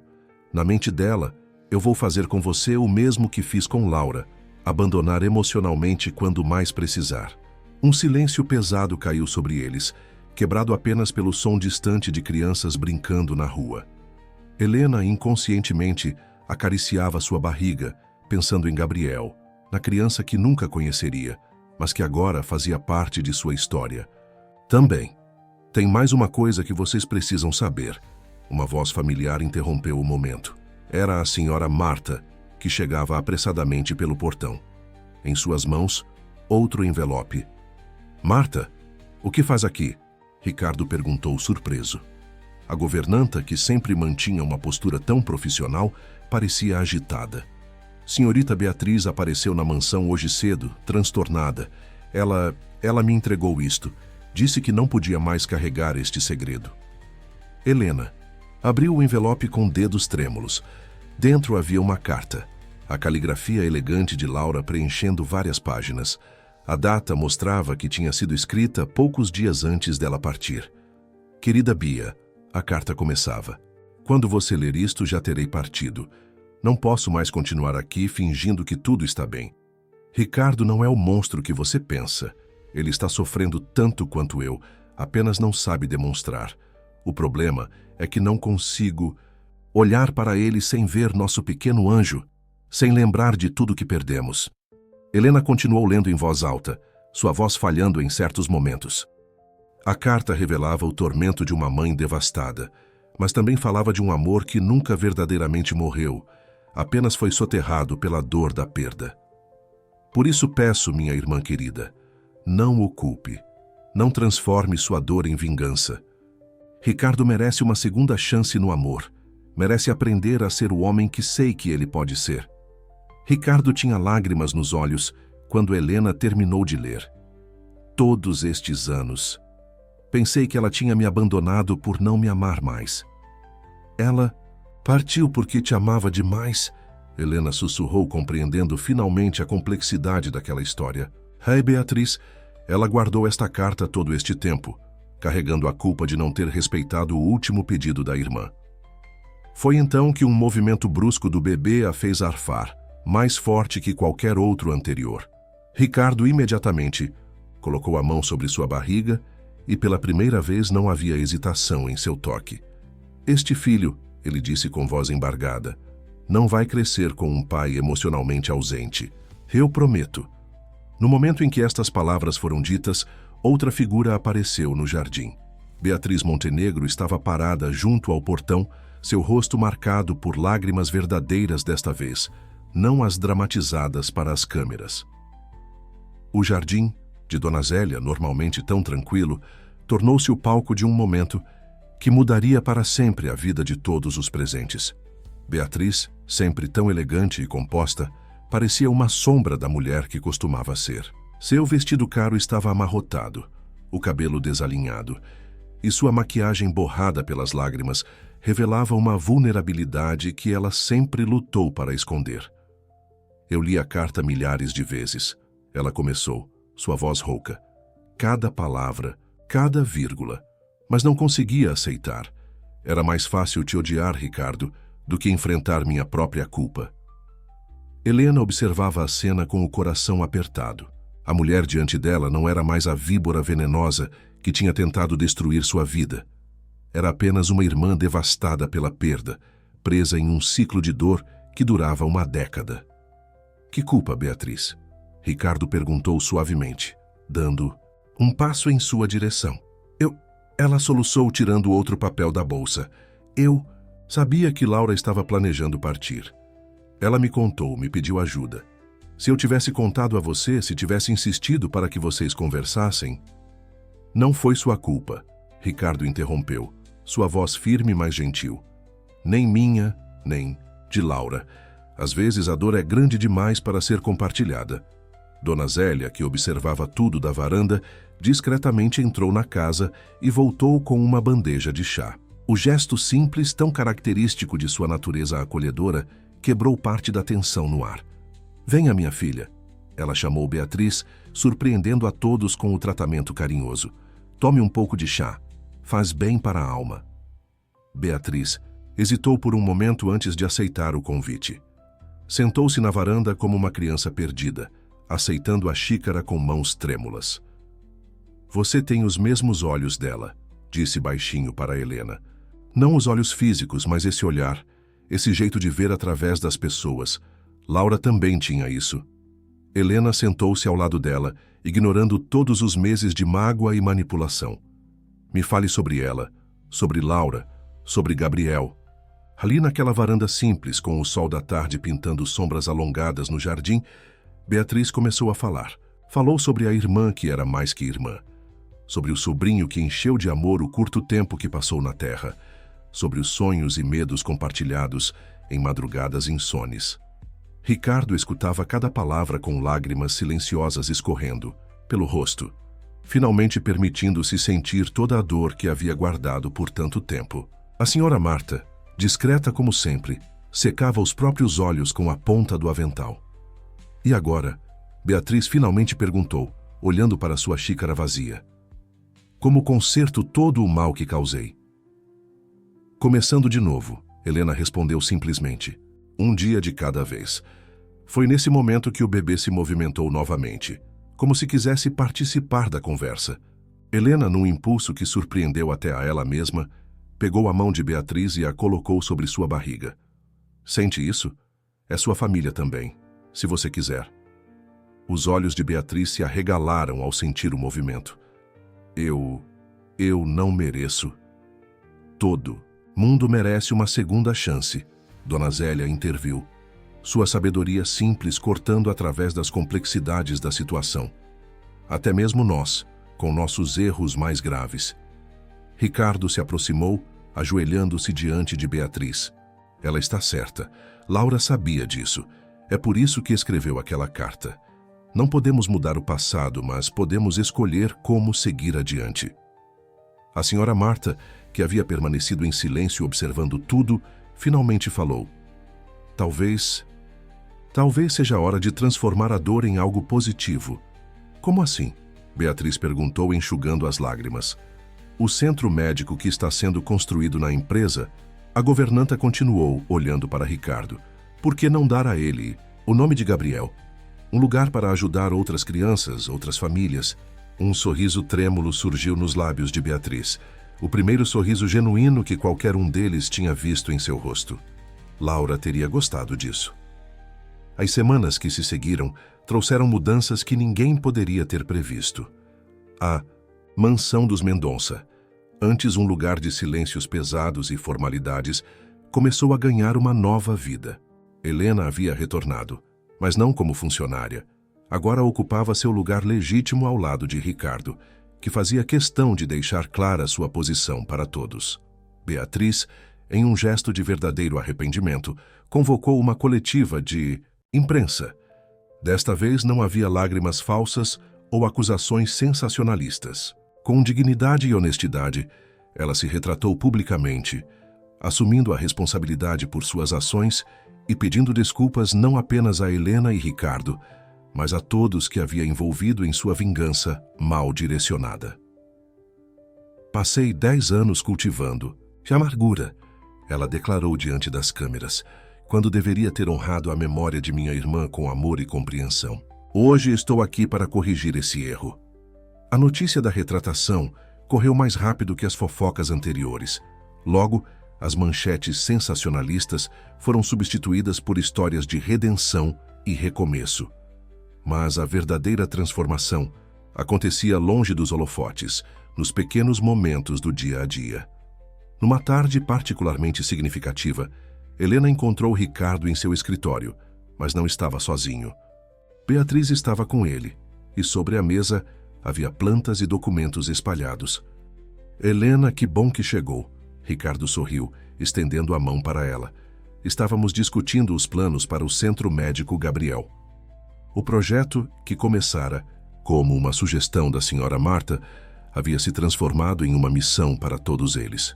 Na mente dela, eu vou fazer com você o mesmo que fiz com Laura, abandonar emocionalmente quando mais precisar. Um silêncio pesado caiu sobre eles, quebrado apenas pelo som distante de crianças brincando na rua. Helena, inconscientemente, acariciava sua barriga, pensando em Gabriel, na criança que nunca conheceria, mas que agora fazia parte de sua história. Também. Tem mais uma coisa que vocês precisam saber. Uma voz familiar interrompeu o momento. Era a senhora Marta, que chegava apressadamente pelo portão. Em suas mãos, outro envelope. Marta, o que faz aqui? Ricardo perguntou surpreso. A governanta, que sempre mantinha uma postura tão profissional, parecia agitada. Senhorita Beatriz apareceu na mansão hoje cedo, transtornada. Ela me entregou isto. Disse que não podia mais carregar este segredo. Helena abriu o envelope com dedos trêmulos. Dentro havia uma carta. A caligrafia elegante de Laura preenchendo várias páginas. A data mostrava que tinha sido escrita poucos dias antes dela partir. Querida Bia, a carta começava. Quando você ler isto, já terei partido. Não posso mais continuar aqui fingindo que tudo está bem. Ricardo não é o monstro que você pensa. Ele está sofrendo tanto quanto eu, apenas não sabe demonstrar. O problema é que não consigo olhar para ele sem ver nosso pequeno anjo, sem lembrar de tudo que perdemos. Helena continuou lendo em voz alta, sua voz falhando em certos momentos. A carta revelava o tormento de uma mãe devastada, mas também falava de um amor que nunca verdadeiramente morreu, apenas foi soterrado pela dor da perda. Por isso peço, minha irmã querida, não o culpe. Não transforme sua dor em vingança. Ricardo merece uma segunda chance no amor. Merece aprender a ser o homem que sei que ele pode ser. Ricardo tinha lágrimas nos olhos quando Helena terminou de ler. Todos estes anos, pensei que ela tinha me abandonado por não me amar mais. Ela partiu porque te amava demais, Helena sussurrou, compreendendo finalmente a complexidade daquela história. Beatriz, ela guardou esta carta todo este tempo, carregando a culpa de não ter respeitado o último pedido da irmã. Foi então que um movimento brusco do bebê a fez arfar, mais forte que qualquer outro anterior. Ricardo imediatamente colocou a mão sobre sua barriga e pela primeira vez não havia hesitação em seu toque. Este filho, ele disse com voz embargada, não vai crescer com um pai emocionalmente ausente. Eu prometo. No momento em que estas palavras foram ditas, outra figura apareceu no jardim. Beatriz Montenegro estava parada junto ao portão, seu rosto marcado por lágrimas verdadeiras desta vez, não as dramatizadas para as câmeras. O jardim, de Dona Zélia, normalmente tão tranquilo, tornou-se o palco de um momento que mudaria para sempre a vida de todos os presentes. Beatriz, sempre tão elegante e composta, parecia uma sombra da mulher que costumava ser. Seu vestido caro estava amarrotado, o cabelo desalinhado, e sua maquiagem borrada pelas lágrimas revelava uma vulnerabilidade que ela sempre lutou para esconder. Eu li a carta milhares de vezes, Ela começou, sua voz rouca. Cada palavra, cada vírgula. Mas não conseguia aceitar. Era mais fácil te odiar, Ricardo, do que enfrentar minha própria culpa. Helena observava a cena com o coração apertado. A mulher diante dela não era mais a víbora venenosa que tinha tentado destruir sua vida. Era apenas uma irmã devastada pela perda, presa em um ciclo de dor que durava uma década. Que culpa, Beatriz? Ricardo perguntou suavemente, dando um passo em sua direção. Ela soluçou tirando outro papel da bolsa. Eu sabia que Laura estava planejando partir. Ela me contou, me pediu ajuda. Se eu tivesse contado a você, se tivesse insistido para que vocês conversassem... Não foi sua culpa, Ricardo interrompeu, sua voz firme, mas gentil. Nem minha, nem de Laura. Às vezes a dor é grande demais para ser compartilhada. Dona Zélia, que observava tudo da varanda, discretamente entrou na casa e voltou com uma bandeja de chá. O gesto simples, tão característico de sua natureza acolhedora, quebrou parte da tensão no ar. Venha, minha filha. Ela chamou Beatriz, surpreendendo a todos com o tratamento carinhoso. Tome um pouco de chá. Faz bem para a alma. Beatriz hesitou por um momento antes de aceitar o convite. Sentou-se na varanda como uma criança perdida, aceitando a xícara com mãos trêmulas. Você tem os mesmos olhos dela, disse baixinho para Helena. Não os olhos físicos, mas esse olhar, esse jeito de ver através das pessoas. Laura também tinha isso. Helena sentou-se ao lado dela, ignorando todos os meses de mágoa e manipulação. Me fale sobre ela, sobre Laura, sobre Gabriel. Ali naquela varanda simples, com o sol da tarde pintando sombras alongadas no jardim, Beatriz começou a falar. Falou sobre a irmã que era mais que irmã. Sobre o sobrinho que encheu de amor o curto tempo que passou na terra. Sobre os sonhos e medos compartilhados em madrugadas insones. Ricardo escutava cada palavra com lágrimas silenciosas escorrendo pelo rosto, finalmente permitindo-se sentir toda a dor que havia guardado por tanto tempo. A senhora Marta, discreta como sempre, secava os próprios olhos com a ponta do avental. E agora, Beatriz finalmente perguntou, olhando para sua xícara vazia. Como conserto todo o mal que causei? Começando de novo, Helena respondeu simplesmente. Um dia de cada vez. Foi nesse momento que o bebê se movimentou novamente, como se quisesse participar da conversa. Helena, num impulso que surpreendeu até a ela mesma, pegou a mão de Beatriz e a colocou sobre sua barriga. Sente isso? É sua família também, se você quiser. Os olhos de Beatriz se arregalaram ao sentir o movimento. Eu não mereço. Todo mundo merece uma segunda chance. Dona Zélia interviu, sua sabedoria simples cortando através das complexidades da situação. Até mesmo nós, com nossos erros mais graves. Ricardo se aproximou, ajoelhando-se diante de Beatriz. Ela está certa. Laura sabia disso. É por isso que escreveu aquela carta. Não podemos mudar o passado, mas podemos escolher como seguir adiante. A senhora Marta, que havia permanecido em silêncio observando tudo, finalmente falou. Talvez seja a hora de transformar a dor em algo positivo. Como assim? Beatriz perguntou, enxugando as lágrimas. O centro médico que está sendo construído na empresa, a governanta continuou, olhando para Ricardo. Por que não dar a ele o nome de Gabriel? Um lugar para ajudar outras crianças, outras famílias. Um sorriso trêmulo surgiu nos lábios de Beatriz. O primeiro sorriso genuíno que qualquer um deles tinha visto em seu rosto. Laura teria gostado disso. As semanas que se seguiram trouxeram mudanças que ninguém poderia ter previsto. A mansão dos Mendonça, antes um lugar de silêncios pesados e formalidades, começou a ganhar uma nova vida. Helena havia retornado, mas não como funcionária. Agora ocupava seu lugar legítimo ao lado de Ricardo, que fazia questão de deixar clara sua posição para todos. Beatriz, em um gesto de verdadeiro arrependimento, convocou uma coletiva de imprensa. Desta vez não havia lágrimas falsas ou acusações sensacionalistas. Com dignidade e honestidade, ela se retratou publicamente, assumindo a responsabilidade por suas ações e pedindo desculpas não apenas a Helena e Ricardo, mas a todos que havia envolvido em sua vingança mal direcionada. Passei 10 anos cultivando. Que amargura, ela declarou diante das câmeras, quando deveria ter honrado a memória de minha irmã com amor e compreensão. Hoje estou aqui para corrigir esse erro. A notícia da retratação correu mais rápido que as fofocas anteriores. Logo, as manchetes sensacionalistas foram substituídas por histórias de redenção e recomeço. Mas a verdadeira transformação acontecia longe dos holofotes, nos pequenos momentos do dia a dia. Numa tarde particularmente significativa, Helena encontrou Ricardo em seu escritório, mas não estava sozinho. Beatriz estava com ele, e sobre a mesa havia plantas e documentos espalhados. Helena, que bom que chegou. Ricardo sorriu, estendendo a mão para ela. Estávamos discutindo os planos para o Centro Médico Gabriel. O projeto, que começara como uma sugestão da senhora Marta, havia se transformado em uma missão para todos eles.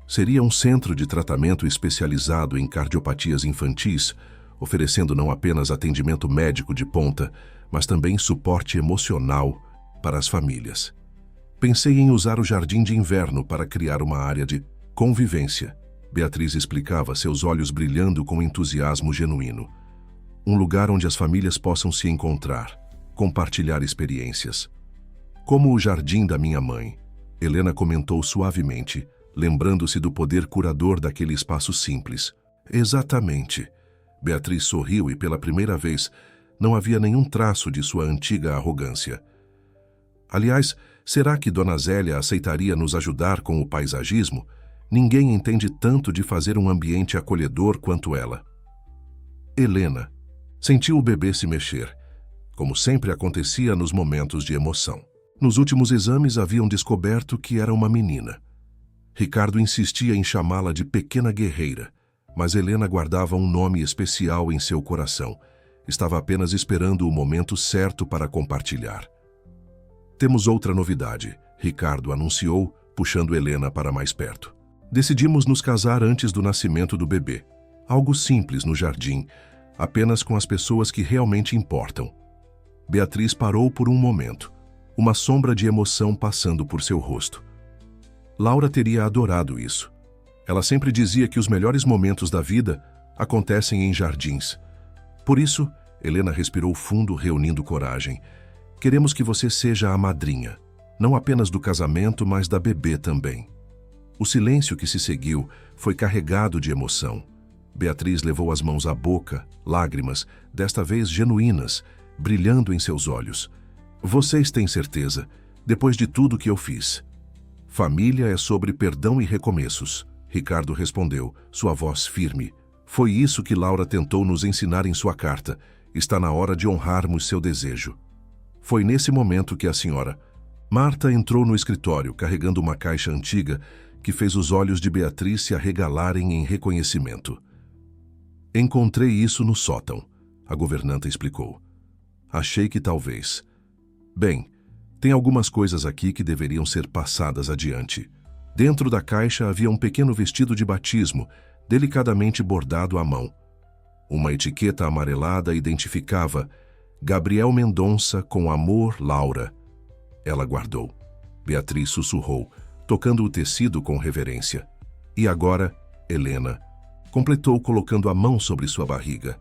Seria um centro de tratamento especializado em cardiopatias infantis, oferecendo não apenas atendimento médico de ponta, mas também suporte emocional para as famílias. Pensei em usar o jardim de inverno para criar uma área de convivência. Beatriz explicava, seus olhos brilhando com entusiasmo genuíno. Um lugar onde as famílias possam se encontrar, compartilhar experiências. Como o jardim da minha mãe, Helena comentou suavemente, lembrando-se do poder curador daquele espaço simples. Exatamente. Beatriz sorriu e, pela primeira vez, não havia nenhum traço de sua antiga arrogância. Aliás, será que Dona Zélia aceitaria nos ajudar com o paisagismo? Ninguém entende tanto de fazer um ambiente acolhedor quanto ela. Helena sentiu o bebê se mexer, como sempre acontecia nos momentos de emoção. Nos últimos exames haviam descoberto que era uma menina. Ricardo insistia em chamá-la de Pequena Guerreira, mas Helena guardava um nome especial em seu coração. Estava apenas esperando o momento certo para compartilhar. Temos outra novidade, Ricardo anunciou, puxando Helena para mais perto. Decidimos nos casar antes do nascimento do bebê. Algo simples no jardim, apenas com as pessoas que realmente importam. Beatriz parou por um momento, uma sombra de emoção passando por seu rosto. Laura teria adorado isso. Ela sempre dizia que os melhores momentos da vida acontecem em jardins. Por isso, Helena respirou fundo, reunindo coragem. Queremos que você seja a madrinha, não apenas do casamento, mas da bebê também. O silêncio que se seguiu foi carregado de emoção. Beatriz levou as mãos à boca, lágrimas, desta vez genuínas, brilhando em seus olhos. Vocês têm certeza, depois de tudo que eu fiz. Família é sobre perdão e recomeços, Ricardo respondeu, sua voz firme. Foi isso que Laura tentou nos ensinar em sua carta. Está na hora de honrarmos seu desejo. Foi nesse momento que a senhora Marta entrou no escritório, carregando uma caixa antiga que fez os olhos de Beatriz se arregalarem em reconhecimento. Encontrei isso no sótão, a governanta explicou. Achei que talvez. Bem, tem algumas coisas aqui que deveriam ser passadas adiante. Dentro da caixa havia um pequeno vestido de batismo, delicadamente bordado à mão. Uma etiqueta amarelada identificava Gabriel Mendonça com amor, Laura. Ela guardou. Beatriz sussurrou, tocando o tecido com reverência. E agora, Helena completou colocando a mão sobre sua barriga.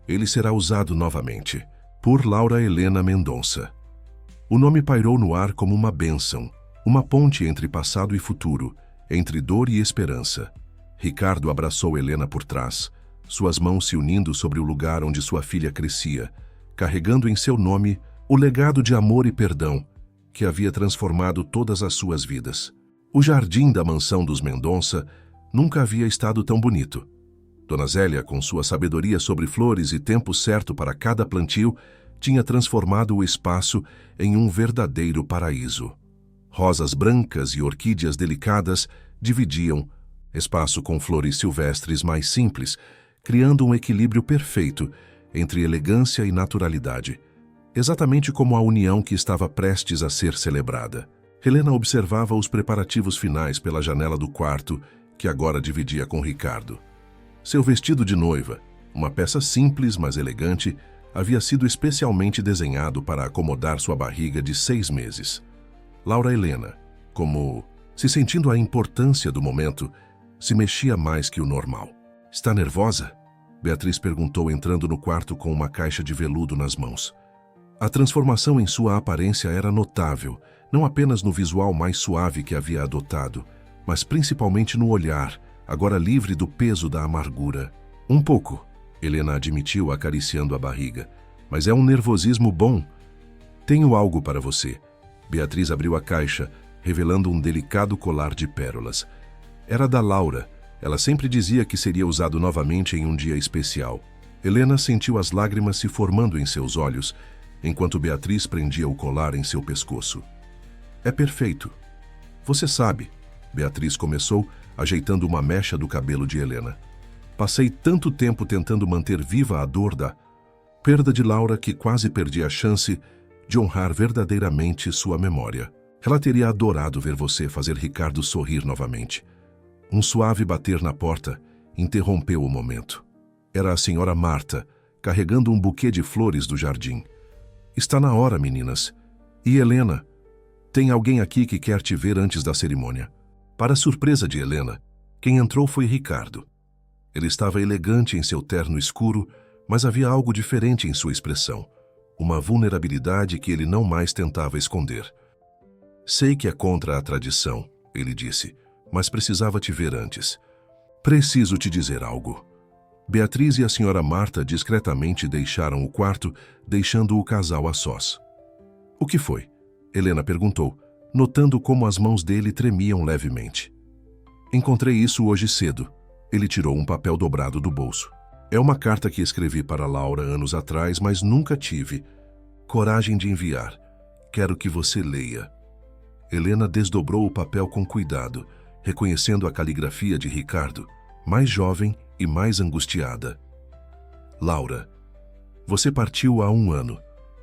Ele será usado novamente, por Laura Helena Mendonça. O nome pairou no ar como uma bênção, uma ponte entre passado e futuro, entre dor e esperança. Ricardo abraçou Helena por trás, suas mãos se unindo sobre o lugar onde sua filha crescia, carregando em seu nome o legado de amor e perdão que havia transformado todas as suas vidas. O jardim da mansão dos Mendonça nunca havia estado tão bonito. Dona Zélia, com sua sabedoria sobre flores e tempo certo para cada plantio, tinha transformado o espaço em um verdadeiro paraíso. Rosas brancas e orquídeas delicadas dividiam espaço com flores silvestres mais simples, criando um equilíbrio perfeito entre elegância e naturalidade, exatamente como a união que estava prestes a ser celebrada. Helena observava os preparativos finais pela janela do quarto, que agora dividia com Ricardo. Seu vestido de noiva, uma peça simples mas elegante, havia sido especialmente desenhado para acomodar sua barriga de 6 meses. Laura Helena, como se sentindo a importância do momento, se mexia mais que o normal. "Está nervosa?" Beatriz perguntou, entrando no quarto com uma caixa de veludo nas mãos. A transformação em sua aparência era notável, não apenas no visual mais suave que havia adotado, mas principalmente no olhar, agora livre do peso da amargura. "Um pouco", Helena admitiu, acariciando a barriga. "Mas é um nervosismo bom. Tenho algo para você." Beatriz abriu a caixa, revelando um delicado colar de pérolas. Era da Laura. Ela sempre dizia que seria usado novamente em um dia especial. Helena sentiu as lágrimas se formando em seus olhos, enquanto Beatriz prendia o colar em seu pescoço. "É perfeito. Você sabe", Beatriz começou, ajeitando uma mecha do cabelo de Helena. "Passei tanto tempo tentando manter viva a dor da perda de Laura que quase perdi a chance de honrar verdadeiramente sua memória. Ela teria adorado ver você fazer Ricardo sorrir novamente." Um suave bater na porta interrompeu o momento. Era a senhora Marta, carregando um buquê de flores do jardim. "Está na hora, meninas. E Helena? Tem alguém aqui que quer te ver antes da cerimônia." Para a surpresa de Helena, quem entrou foi Ricardo. Ele estava elegante em seu terno escuro, mas havia algo diferente em sua expressão, uma vulnerabilidade que ele não mais tentava esconder. "Sei que é contra a tradição", ele disse, "mas precisava te ver antes. Preciso te dizer algo." Beatriz e a senhora Marta discretamente deixaram o quarto, deixando o casal a sós. "O que foi?" Helena perguntou, notando como as mãos dele tremiam levemente. "Encontrei isso hoje cedo." Ele tirou um papel dobrado do bolso. "É uma carta que escrevi para Laura anos atrás, mas nunca tive coragem de enviar. Quero que você leia." Helena desdobrou o papel com cuidado, reconhecendo a caligrafia de Ricardo, mais jovem e mais angustiada. "Laura, você partiu há 1 ano,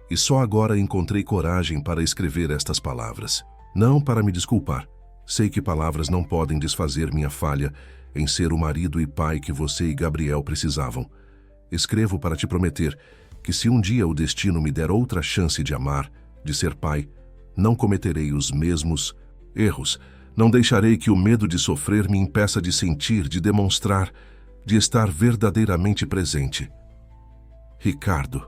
e só agora encontrei coragem para escrever estas palavras. Não para me desculpar. Sei que palavras não podem desfazer minha falha em ser o marido e pai que você e Gabriel precisavam. Escrevo para te prometer que se um dia o destino me der outra chance de amar, de ser pai, não cometerei os mesmos erros. Não deixarei que o medo de sofrer me impeça de sentir, de demonstrar, de estar verdadeiramente presente. Ricardo."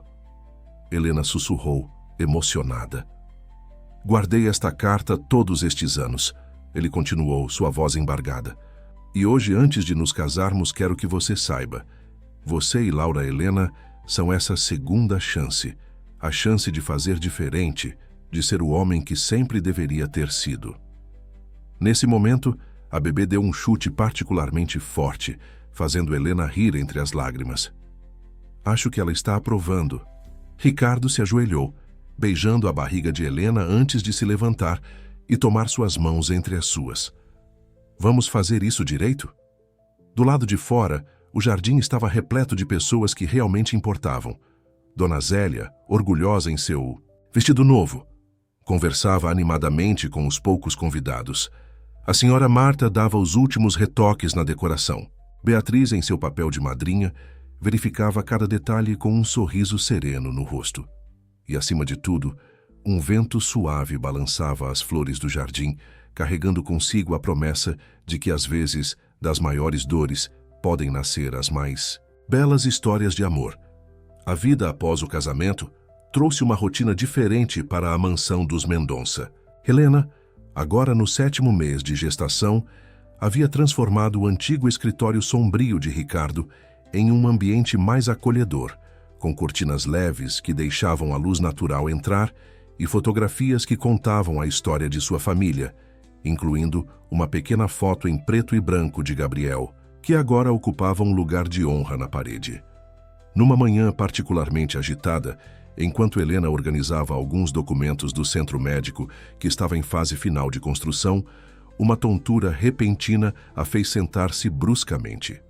Helena sussurrou, emocionada. "Guardei esta carta todos estes anos", ele continuou, sua voz embargada. "E hoje, antes de nos casarmos, quero que você saiba. Você e Laura Helena são essa segunda chance, a chance de fazer diferente, de ser o homem que sempre deveria ter sido." Nesse momento, a bebê deu um chute particularmente forte, fazendo Helena rir entre as lágrimas. "Acho que ela está aprovando." Ricardo se ajoelhou, beijando a barriga de Helena antes de se levantar e tomar suas mãos entre as suas. "Vamos fazer isso direito?" Do lado de fora, o jardim estava repleto de pessoas que realmente importavam. Dona Zélia, orgulhosa em seu vestido novo, conversava animadamente com os poucos convidados. A senhora Marta dava os últimos retoques na decoração. Beatriz, em seu papel de madrinha, verificava cada detalhe com um sorriso sereno no rosto. E, acima de tudo, um vento suave balançava as flores do jardim, carregando consigo a promessa de que, às vezes, das maiores dores, podem nascer as mais belas histórias de amor. A vida após o casamento trouxe uma rotina diferente para a mansão dos Mendonça. Helena, agora no 7º mês de gestação, havia transformado o antigo escritório sombrio de Ricardo em um ambiente mais acolhedor, com cortinas leves que deixavam a luz natural entrar e fotografias que contavam a história de sua família, incluindo uma pequena foto em preto e branco de Gabriel, que agora ocupava um lugar de honra na parede. Numa manhã particularmente agitada, enquanto Helena organizava alguns documentos do centro médico que estava em fase final de construção, uma tontura repentina a fez sentar-se bruscamente.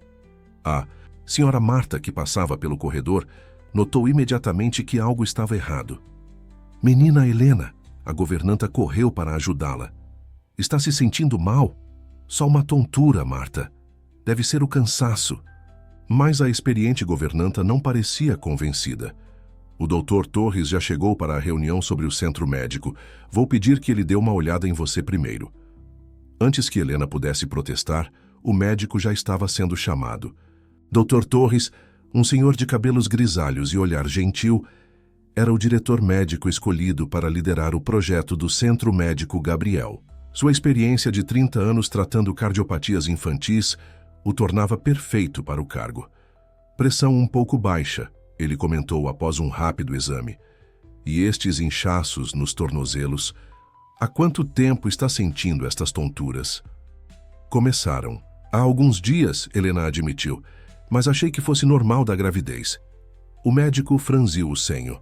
A senhora Marta, que passava pelo corredor, notou imediatamente que algo estava errado. "Menina Helena", a governanta correu para ajudá-la. "Está se sentindo mal? Só uma tontura, Marta. Deve ser o cansaço." Mas a experiente governanta não parecia convencida. O Dr. Torres já chegou para a reunião sobre o centro médico. Vou pedir que ele dê uma olhada em você primeiro. Antes que Helena pudesse protestar, o médico já estava sendo chamado. Dr. Torres, um senhor de cabelos grisalhos e olhar gentil, era o diretor médico escolhido para liderar o projeto do Centro Médico Gabriel. Sua experiência de 30 anos tratando cardiopatias infantis o tornava perfeito para o cargo. Pressão um pouco baixa, ele comentou após um rápido exame. E estes inchaços nos tornozelos? Há quanto tempo está sentindo estas tonturas? Começaram. Há alguns dias, Helena admitiu, mas achei que fosse normal da gravidez. O médico franziu o senho.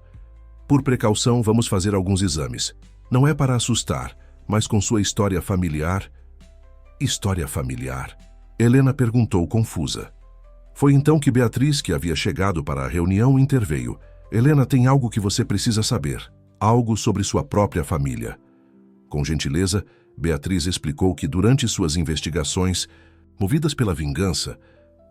Por precaução, vamos fazer alguns exames. Não é para assustar, mas com sua história familiar... História familiar? Helena perguntou confusa. Foi então que Beatriz, que havia chegado para a reunião, interveio. Helena, tem algo que você precisa saber. Algo sobre sua própria família. Com gentileza, Beatriz explicou que durante suas investigações, movidas pela vingança,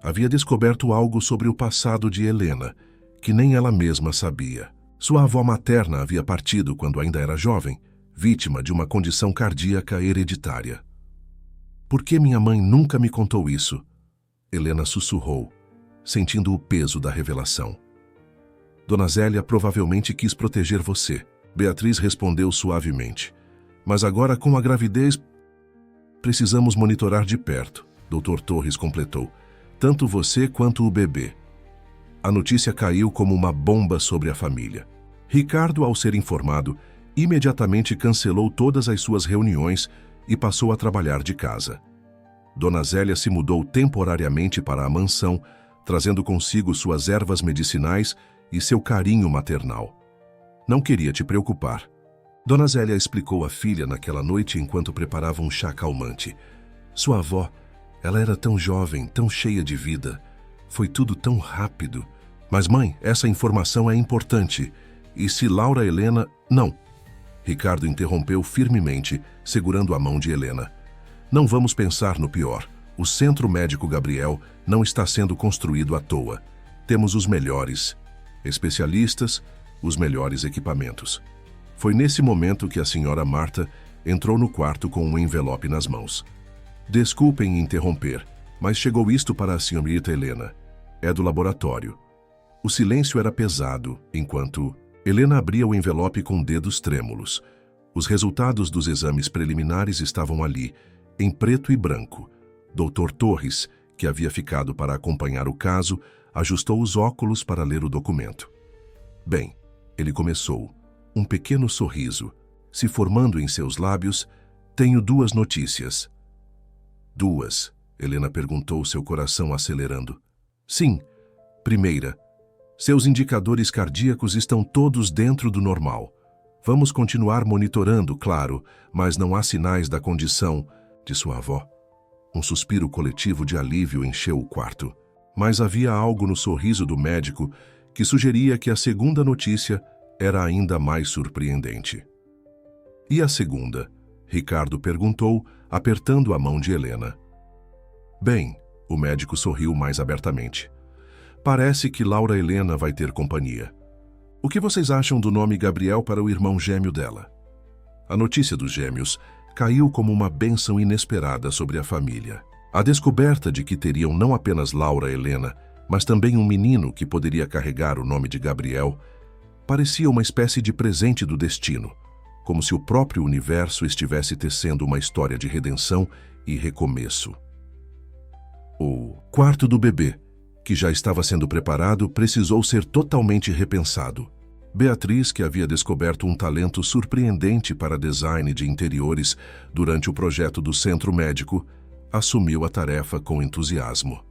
havia descoberto algo sobre o passado de Helena, que nem ela mesma sabia. Sua avó materna havia partido quando ainda era jovem, vítima de uma condição cardíaca hereditária. Por que minha mãe nunca me contou isso? Helena sussurrou, sentindo o peso da revelação. Dona Zélia provavelmente quis proteger você. Beatriz respondeu suavemente. Mas agora, com a gravidez, precisamos monitorar de perto, Dr. Torres completou. Tanto você quanto o bebê. A notícia caiu como uma bomba sobre a família. Ricardo, ao ser informado, imediatamente cancelou todas as suas reuniões e passou a trabalhar de casa. Dona Zélia se mudou temporariamente para a mansão, trazendo consigo suas ervas medicinais e seu carinho maternal. Não queria te preocupar. Dona Zélia explicou à filha naquela noite enquanto preparava um chá calmante. Sua avó, ela era tão jovem, tão cheia de vida. Foi tudo tão rápido. Mas, mãe, essa informação é importante. E se Laura Helena... Não. Ricardo interrompeu firmemente, segurando a mão de Helena. Não vamos pensar no pior. O Centro Médico Gabriel não está sendo construído à toa. Temos os melhores especialistas, os melhores equipamentos. Foi nesse momento que a senhora Marta entrou no quarto com um envelope nas mãos. Desculpem interromper, mas chegou isto para a senhorita Helena. É do laboratório. O silêncio era pesado, enquanto Helena abria o envelope com dedos trêmulos. Os resultados dos exames preliminares estavam ali, em preto e branco. Dr. Torres, que havia ficado para acompanhar o caso, ajustou os óculos para ler o documento. Bem, ele começou, um pequeno sorriso, se formando em seus lábios. Tenho duas notícias. Duas? Helena perguntou, seu coração acelerando. Sim. Primeira, seus indicadores cardíacos estão todos dentro do normal. Vamos continuar monitorando, claro, mas não há sinais da condição de sua avó. Um suspiro coletivo de alívio encheu o quarto. Mas havia algo no sorriso do médico que sugeria que a segunda notícia era ainda mais surpreendente. E a segunda? Ricardo perguntou, apertando a mão de Helena. Bem, o médico sorriu mais abertamente. Parece que Laura Helena vai ter companhia. O que vocês acham do nome Gabriel para o irmão gêmeo dela? A notícia dos gêmeos caiu como uma bênção inesperada sobre a família. A descoberta de que teriam não apenas Laura Helena, mas também um menino que poderia carregar o nome de Gabriel, parecia uma espécie de presente do destino, como se o próprio universo estivesse tecendo uma história de redenção e recomeço. O quarto do bebê, que já estava sendo preparado, precisou ser totalmente repensado. Beatriz, que havia descoberto um talento surpreendente para design de interiores durante o projeto do Centro Médico, assumiu a tarefa com entusiasmo.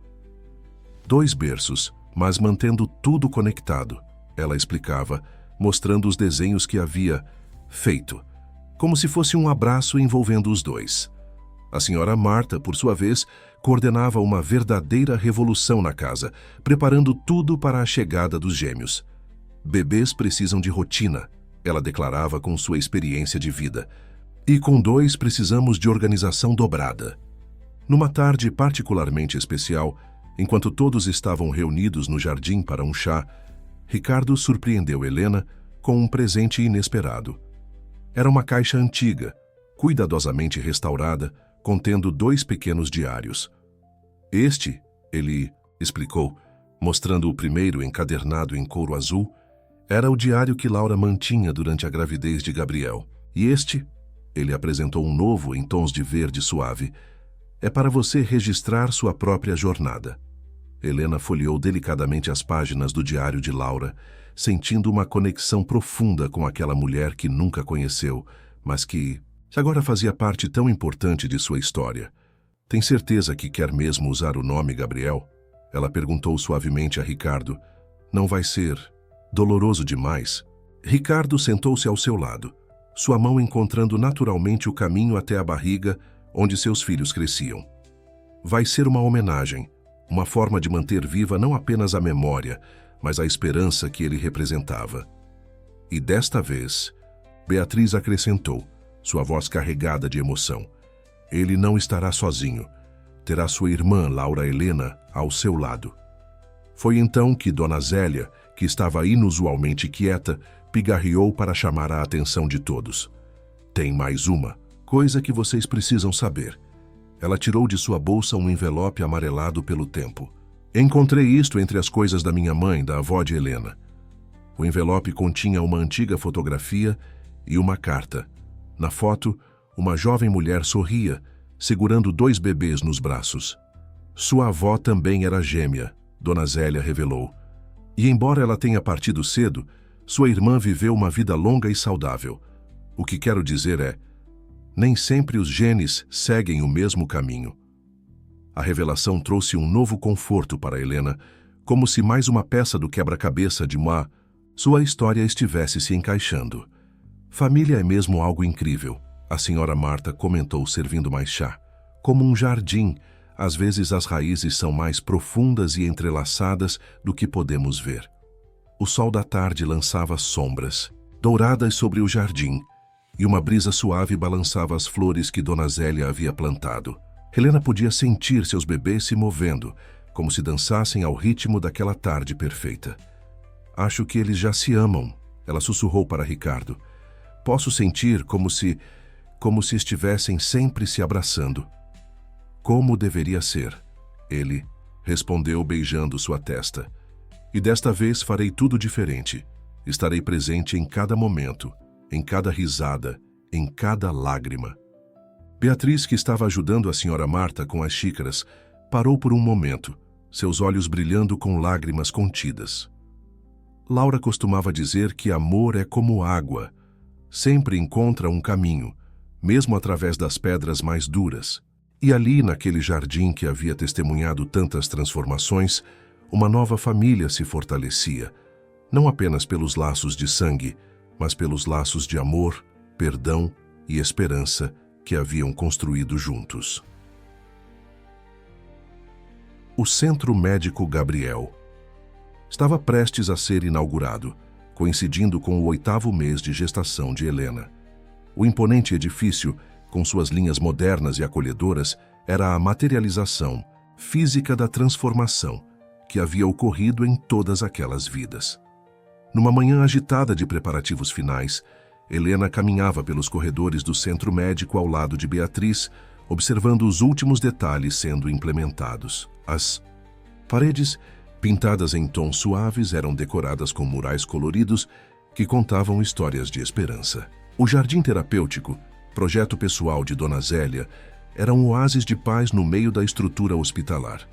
2 berços, mas mantendo tudo conectado, ela explicava, mostrando os desenhos que havia feito, como se fosse um abraço envolvendo os dois. A senhora Marta, por sua vez, coordenava uma verdadeira revolução na casa, preparando tudo para a chegada dos gêmeos. Bebês precisam de rotina, ela declarava com sua experiência de vida. E com 2 precisamos de organização dobrada. Numa tarde particularmente especial, enquanto todos estavam reunidos no jardim para um chá, Ricardo surpreendeu Helena com um presente inesperado. Era uma caixa antiga, cuidadosamente restaurada, contendo 2 pequenos diários. Este, ele explicou, mostrando o primeiro encadernado em couro azul, era o diário que Laura mantinha durante a gravidez de Gabriel. E este, ele apresentou um novo em tons de verde suave, é para você registrar sua própria jornada. Helena folheou delicadamente as páginas do diário de Laura, sentindo uma conexão profunda com aquela mulher que nunca conheceu, mas que agora fazia parte tão importante de sua história. Tem certeza que quer mesmo usar o nome Gabriel? Ela perguntou suavemente a Ricardo. Não vai ser doloroso demais? Ricardo sentou-se ao seu lado, sua mão encontrando naturalmente o caminho até a barriga onde seus filhos cresciam. Vai ser uma homenagem, uma forma de manter viva não apenas a memória, mas a esperança que ele representava. E desta vez, Beatriz acrescentou, sua voz carregada de emoção. Ele não estará sozinho. Terá sua irmã, Laura Helena, ao seu lado. Foi então que Dona Zélia, que estava inusualmente quieta, pigarreou para chamar a atenção de todos. Tem mais uma coisa que vocês precisam saber. Ela tirou de sua bolsa um envelope amarelado pelo tempo. Encontrei isto entre as coisas da minha mãe, da avó de Helena. O envelope continha uma antiga fotografia e uma carta. Na foto, uma jovem mulher sorria, segurando 2 bebês nos braços. Sua avó também era gêmea, Dona Zélia revelou. E embora ela tenha partido cedo, sua irmã viveu uma vida longa e saudável. O que quero dizer é, nem sempre os genes seguem o mesmo caminho. A revelação trouxe um novo conforto para Helena, como se mais uma peça do quebra-cabeça de sua história estivesse se encaixando. Família é mesmo algo incrível, a senhora Marta comentou servindo mais chá. Como um jardim, às vezes as raízes são mais profundas e entrelaçadas do que podemos ver. O sol da tarde lançava sombras, douradas sobre o jardim, e uma brisa suave balançava as flores que Dona Zélia havia plantado. Helena podia sentir seus bebês se movendo, como se dançassem ao ritmo daquela tarde perfeita. Acho que eles já se amam, ela sussurrou para Ricardo. Posso sentir como se estivessem sempre se abraçando. Como deveria ser, ele respondeu beijando sua testa. E desta vez farei tudo diferente. Estarei presente em cada momento, em cada risada, em cada lágrima. Beatriz, que estava ajudando a senhora Marta com as xícaras, parou por um momento, seus olhos brilhando com lágrimas contidas. Laura costumava dizer que amor é como água. Sempre encontra um caminho, mesmo através das pedras mais duras. E ali, naquele jardim que havia testemunhado tantas transformações, uma nova família se fortalecia, não apenas pelos laços de sangue, mas pelos laços de amor, perdão e esperança que haviam construído juntos. O Centro Médico Gabriel estava prestes a ser inaugurado, coincidindo com o 8º mês de gestação de Helena. O imponente edifício, com suas linhas modernas e acolhedoras, era a materialização física da transformação que havia ocorrido em todas aquelas vidas. Numa manhã agitada de preparativos finais, Helena caminhava pelos corredores do centro médico ao lado de Beatriz, observando os últimos detalhes sendo implementados. As paredes, pintadas em tons suaves, eram decoradas com murais coloridos que contavam histórias de esperança. O jardim terapêutico, projeto pessoal de Dona Zélia, era um oásis de paz no meio da estrutura hospitalar.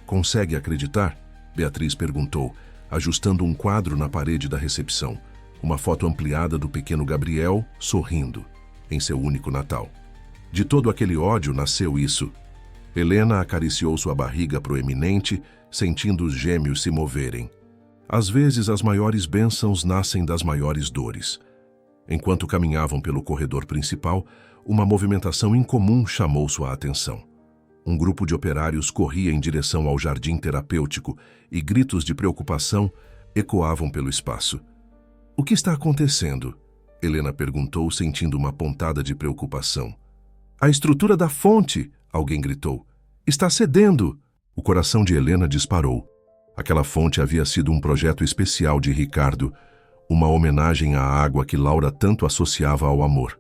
Consegue acreditar? Beatriz perguntou, ajustando um quadro na parede da recepção. Uma foto ampliada do pequeno Gabriel, sorrindo, em seu único Natal. De todo aquele ódio nasceu isso. Helena acariciou sua barriga proeminente, sentindo os gêmeos se moverem. Às vezes, as maiores bênçãos nascem das maiores dores. Enquanto caminhavam pelo corredor principal, uma movimentação incomum chamou sua atenção. Um grupo de operários corria em direção ao jardim terapêutico e gritos de preocupação ecoavam pelo espaço. O que está acontecendo? Helena perguntou, sentindo uma pontada de preocupação. A estrutura da fonte, alguém gritou. Está cedendo! O coração de Helena disparou. Aquela fonte havia sido um projeto especial de Ricardo, uma homenagem à água que Laura tanto associava ao amor.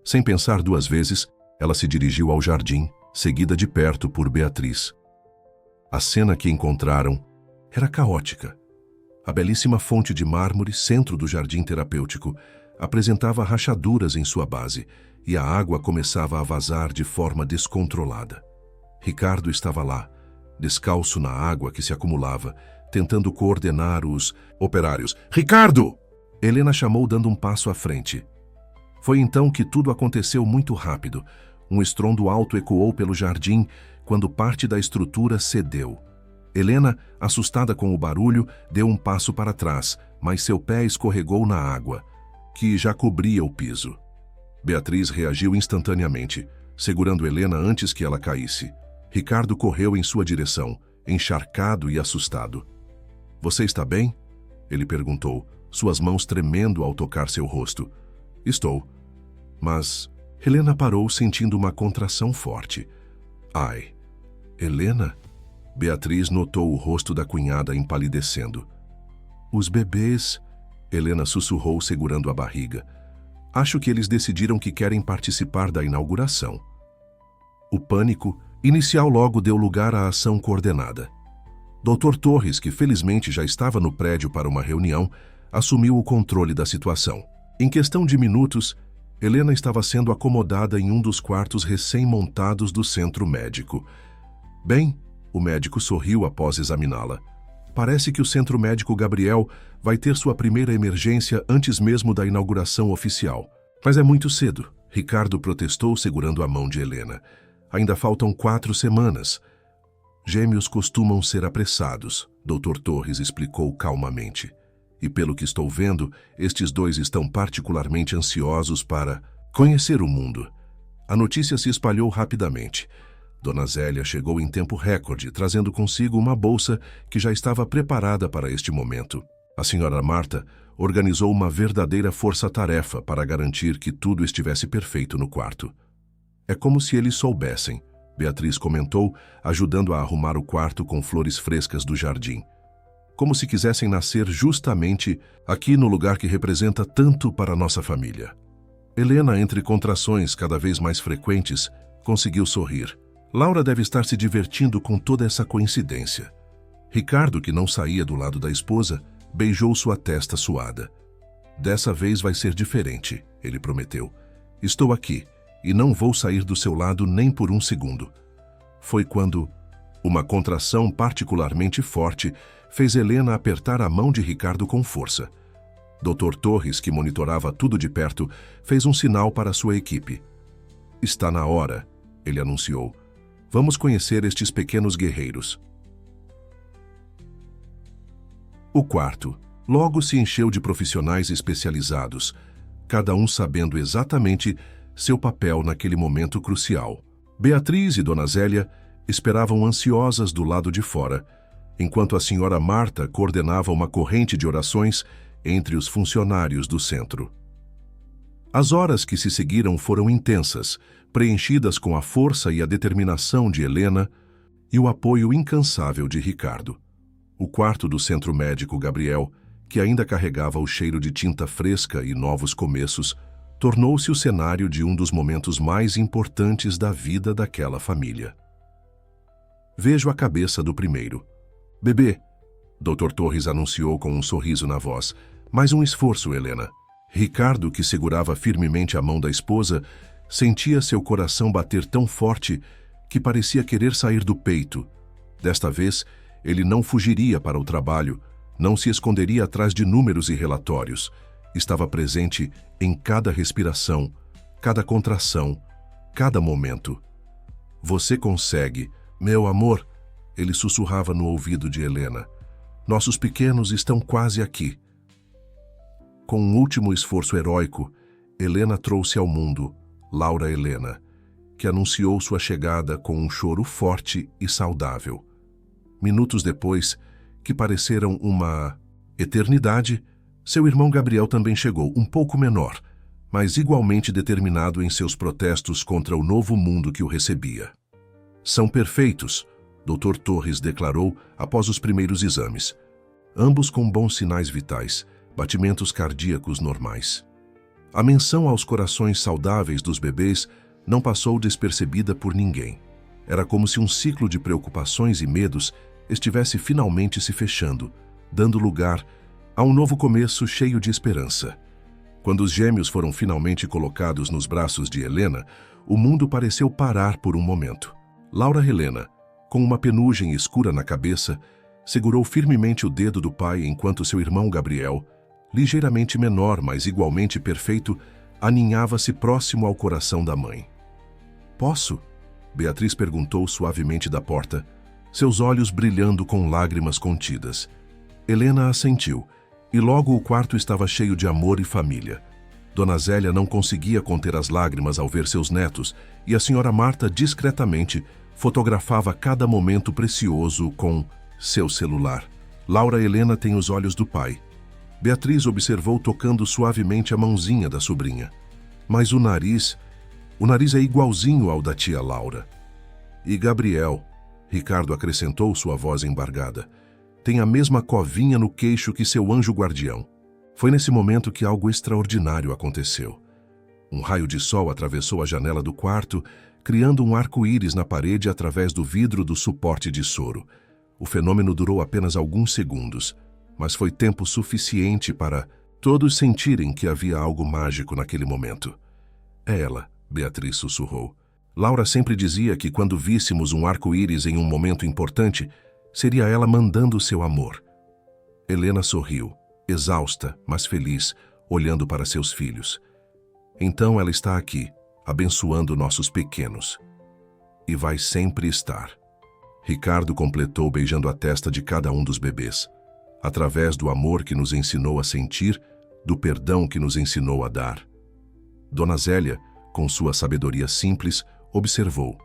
Sem pensar duas vezes, ela se dirigiu ao jardim, seguida de perto por Beatriz. A cena que encontraram era caótica. A belíssima fonte de mármore, centro do jardim terapêutico, apresentava rachaduras em sua base e a água começava a vazar de forma descontrolada. Ricardo estava lá, descalço na água que se acumulava, tentando coordenar os operários. "Ricardo!" Helena chamou dando um passo à frente. Foi então que tudo aconteceu muito rápido. Um estrondo alto ecoou pelo jardim quando parte da estrutura cedeu. Helena, assustada com o barulho, deu um passo para trás, mas seu pé escorregou na água, que já cobria o piso. Beatriz reagiu instantaneamente, segurando Helena antes que ela caísse. Ricardo correu em sua direção, encharcado e assustado. "Você está bem?" ele perguntou, suas mãos tremendo ao tocar seu rosto. "Estou." Mas Helena parou sentindo uma contração forte. "Ai, Helena?" Beatriz notou o rosto da cunhada empalidecendo. "Os bebês..." Helena sussurrou segurando a barriga. "Acho que eles decidiram que querem participar da inauguração." O pânico inicial logo deu lugar à ação coordenada. Dr. Torres, que felizmente já estava no prédio para uma reunião, assumiu o controle da situação. Em questão de minutos, Helena estava sendo acomodada em um dos quartos recém-montados do centro médico. "Bem," o médico sorriu após examiná-la. "Parece que o Centro Médico Gabriel vai ter sua primeira emergência antes mesmo da inauguração oficial. Mas é muito cedo." Ricardo protestou segurando a mão de Helena. "Ainda faltam 4 semanas." "Gêmeos costumam ser apressados," Dr. Torres explicou calmamente. "E pelo que estou vendo, estes dois estão particularmente ansiosos para conhecer o mundo." A notícia se espalhou rapidamente. Dona Zélia chegou em tempo recorde, trazendo consigo uma bolsa que já estava preparada para este momento. A senhora Marta organizou uma verdadeira força-tarefa para garantir que tudo estivesse perfeito no quarto. "É como se eles soubessem," Beatriz comentou, ajudando a arrumar o quarto com flores frescas do jardim. "Como se quisessem nascer justamente aqui no lugar que representa tanto para nossa família." Helena, entre contrações cada vez mais frequentes, conseguiu sorrir. Laura deve estar se divertindo com toda essa coincidência. Ricardo, que não saía do lado da esposa, beijou sua testa suada. "Dessa vez vai ser diferente," ele prometeu. "Estou aqui e não vou sair do seu lado nem por um segundo." Foi quando uma contração particularmente forte fez Helena apertar a mão de Ricardo com força. Dr. Torres, que monitorava tudo de perto, fez um sinal para sua equipe. "Está na hora," ele anunciou. "Vamos conhecer estes pequenos guerreiros." O quarto logo se encheu de profissionais especializados, cada um sabendo exatamente seu papel naquele momento crucial. Beatriz e Dona Zélia esperavam ansiosas do lado de fora, enquanto a senhora Marta coordenava uma corrente de orações entre os funcionários do centro. As horas que se seguiram foram intensas, preenchidas com a força e a determinação de Helena e o apoio incansável de Ricardo. O quarto do Centro Médico Gabriel, que ainda carregava o cheiro de tinta fresca e novos começos, tornou-se o cenário de um dos momentos mais importantes da vida daquela família. "Vejo a cabeça do primeiro." "Bebê," Dr. Torres anunciou com um sorriso na voz. "Mais um esforço, Helena." Ricardo, que segurava firmemente a mão da esposa, sentia seu coração bater tão forte que parecia querer sair do peito. Desta vez, ele não fugiria para o trabalho, não se esconderia atrás de números e relatórios. Estava presente em cada respiração, cada contração, cada momento. "Você consegue, meu amor," ele sussurrava no ouvido de Helena. "Nossos pequenos estão quase aqui." Com um último esforço heróico, Helena trouxe ao mundo Laura Helena, que anunciou sua chegada com um choro forte e saudável. Minutos depois, que pareceram uma eternidade, seu irmão Gabriel também chegou, um pouco menor, mas igualmente determinado em seus protestos contra o novo mundo que o recebia. "São perfeitos," Dr. Torres declarou após os primeiros exames. Ambos com bons sinais vitais, batimentos cardíacos normais. A menção aos corações saudáveis dos bebês não passou despercebida por ninguém. Era como se um ciclo de preocupações e medos estivesse finalmente se fechando, dando lugar a um novo começo cheio de esperança. Quando os gêmeos foram finalmente colocados nos braços de Helena, o mundo pareceu parar por um momento. Laura Helena, com uma penugem escura na cabeça, segurou firmemente o dedo do pai enquanto seu irmão Gabriel, ligeiramente menor, mas igualmente perfeito, aninhava-se próximo ao coração da mãe. "Posso?" Beatriz perguntou suavemente da porta, seus olhos brilhando com lágrimas contidas. Helena assentiu, e logo o quarto estava cheio de amor e família. Dona Zélia não conseguia conter as lágrimas ao ver seus netos, e a senhora Marta, discretamente, fotografava cada momento precioso com seu celular. Laura Helena tem os olhos do pai. Beatriz observou tocando suavemente a mãozinha da sobrinha. Mas o nariz é igualzinho ao da tia Laura. E Gabriel, Ricardo acrescentou sua voz embargada, tem a mesma covinha no queixo que seu anjo guardião. Foi nesse momento que algo extraordinário aconteceu. Um raio de sol atravessou a janela do quarto, criando um arco-íris na parede através do vidro do suporte de soro. O fenômeno durou apenas alguns segundos, mas foi tempo suficiente para todos sentirem que havia algo mágico naquele momento. "É ela", Beatriz sussurrou. Laura sempre dizia que quando víssemos um arco-íris em um momento importante, seria ela mandando seu amor. Helena sorriu, exausta, mas feliz, olhando para seus filhos. "Então ela está aqui, abençoando nossos pequenos. E vai sempre estar." Ricardo completou beijando a testa de cada um dos bebês, através do amor que nos ensinou a sentir, do perdão que nos ensinou a dar. Dona Zélia, com sua sabedoria simples, observou.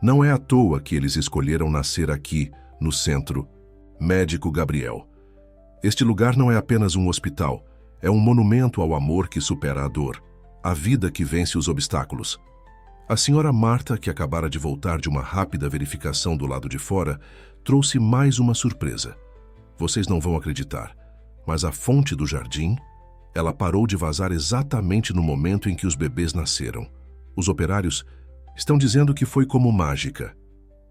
"Não é à toa que eles escolheram nascer aqui, no Centro Médico Gabriel. Este lugar não é apenas um hospital, é um monumento ao amor que supera a dor, a vida que vence os obstáculos." A senhora Marta, que acabara de voltar de uma rápida verificação do lado de fora, trouxe mais uma surpresa. Vocês não vão acreditar, mas a fonte do jardim, ela parou de vazar exatamente no momento em que os bebês nasceram. Os operários estão dizendo que foi como mágica.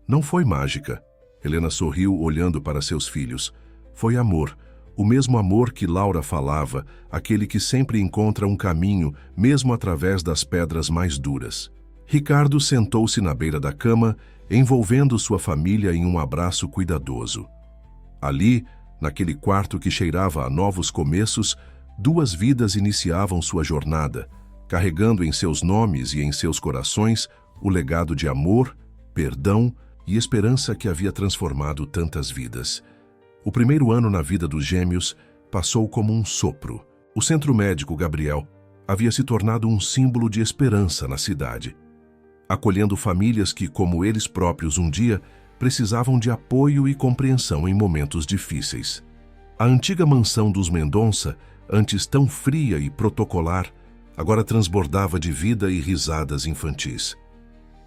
Não foi mágica. Helena sorriu olhando para seus filhos. Foi amor, o mesmo amor que Laura falava, aquele que sempre encontra um caminho, mesmo através das pedras mais duras. Ricardo sentou-se na beira da cama, envolvendo sua família em um abraço cuidadoso. Ali, naquele quarto que cheirava a novos começos, duas vidas iniciavam sua jornada, carregando em seus nomes e em seus corações o legado de amor, perdão e esperança que havia transformado tantas vidas. O primeiro ano na vida dos gêmeos passou como um sopro. O Centro Médico Gabriel havia se tornado um símbolo de esperança na cidade, acolhendo famílias que, como eles próprios um dia, precisavam de apoio e compreensão em momentos difíceis. A antiga mansão dos Mendonça, antes tão fria e protocolar, agora transbordava de vida e risadas infantis.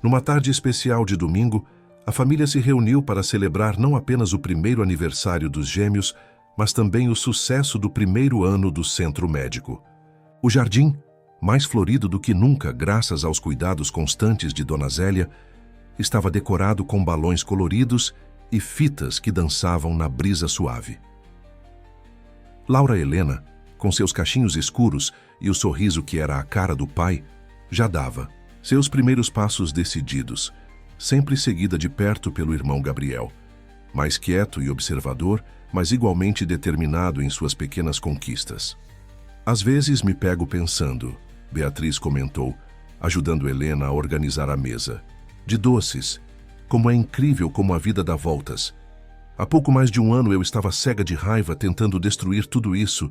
Numa tarde especial de domingo, a família se reuniu para celebrar não apenas o primeiro aniversário dos gêmeos, mas também o sucesso do primeiro ano do Centro Médico. O jardim, mais florido do que nunca graças aos cuidados constantes de Dona Zélia, estava decorado com balões coloridos e fitas que dançavam na brisa suave. Laura Helena, com seus cachinhos escuros e o sorriso que era a cara do pai, já dava seus primeiros passos decididos, sempre seguida de perto pelo irmão Gabriel, mais quieto e observador, mas igualmente determinado em suas pequenas conquistas. "Às vezes me pego pensando", Beatriz comentou, ajudando Helena a organizar a mesa. "De doces. Como é incrível como a vida dá voltas. Há pouco mais de um ano eu estava cega de raiva tentando destruir tudo isso."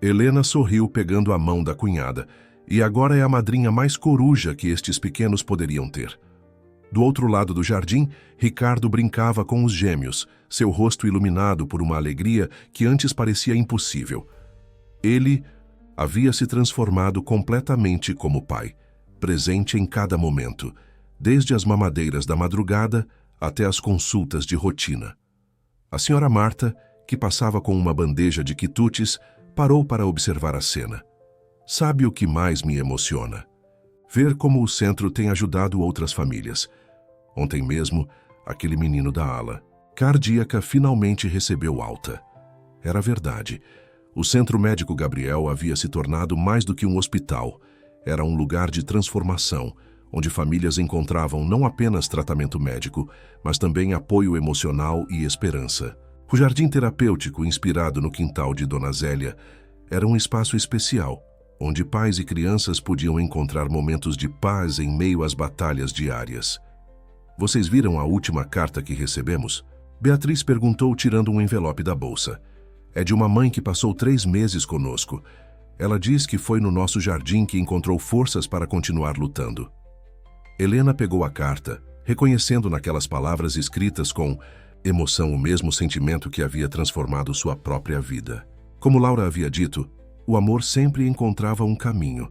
Helena sorriu pegando a mão da cunhada. "E agora é a madrinha mais coruja que estes pequenos poderiam ter." Do outro lado do jardim, Ricardo brincava com os gêmeos, seu rosto iluminado por uma alegria que antes parecia impossível. Ele havia se transformado completamente como pai, presente em cada momento, desde as mamadeiras da madrugada até as consultas de rotina. A senhora Marta, que passava com uma bandeja de quitutes, parou para observar a cena. Sabe o que mais me emociona? Ver como o centro tem ajudado outras famílias. Ontem mesmo, aquele menino da ala cardíaca finalmente recebeu alta. Era verdade. O Centro Médico Gabriel havia se tornado mais do que um hospital. Era um lugar de transformação, onde famílias encontravam não apenas tratamento médico, mas também apoio emocional e esperança. O jardim terapêutico, inspirado no quintal de Dona Zélia, era um espaço especial, onde pais e crianças podiam encontrar momentos de paz em meio às batalhas diárias. Vocês viram a última carta que recebemos? Beatriz perguntou, tirando um envelope da bolsa. É de uma mãe que passou 3 meses conosco. Ela diz que foi no nosso jardim que encontrou forças para continuar lutando. Helena pegou a carta, reconhecendo naquelas palavras escritas com emoção o mesmo sentimento que havia transformado sua própria vida. Como Laura havia dito, o amor sempre encontrava um caminho.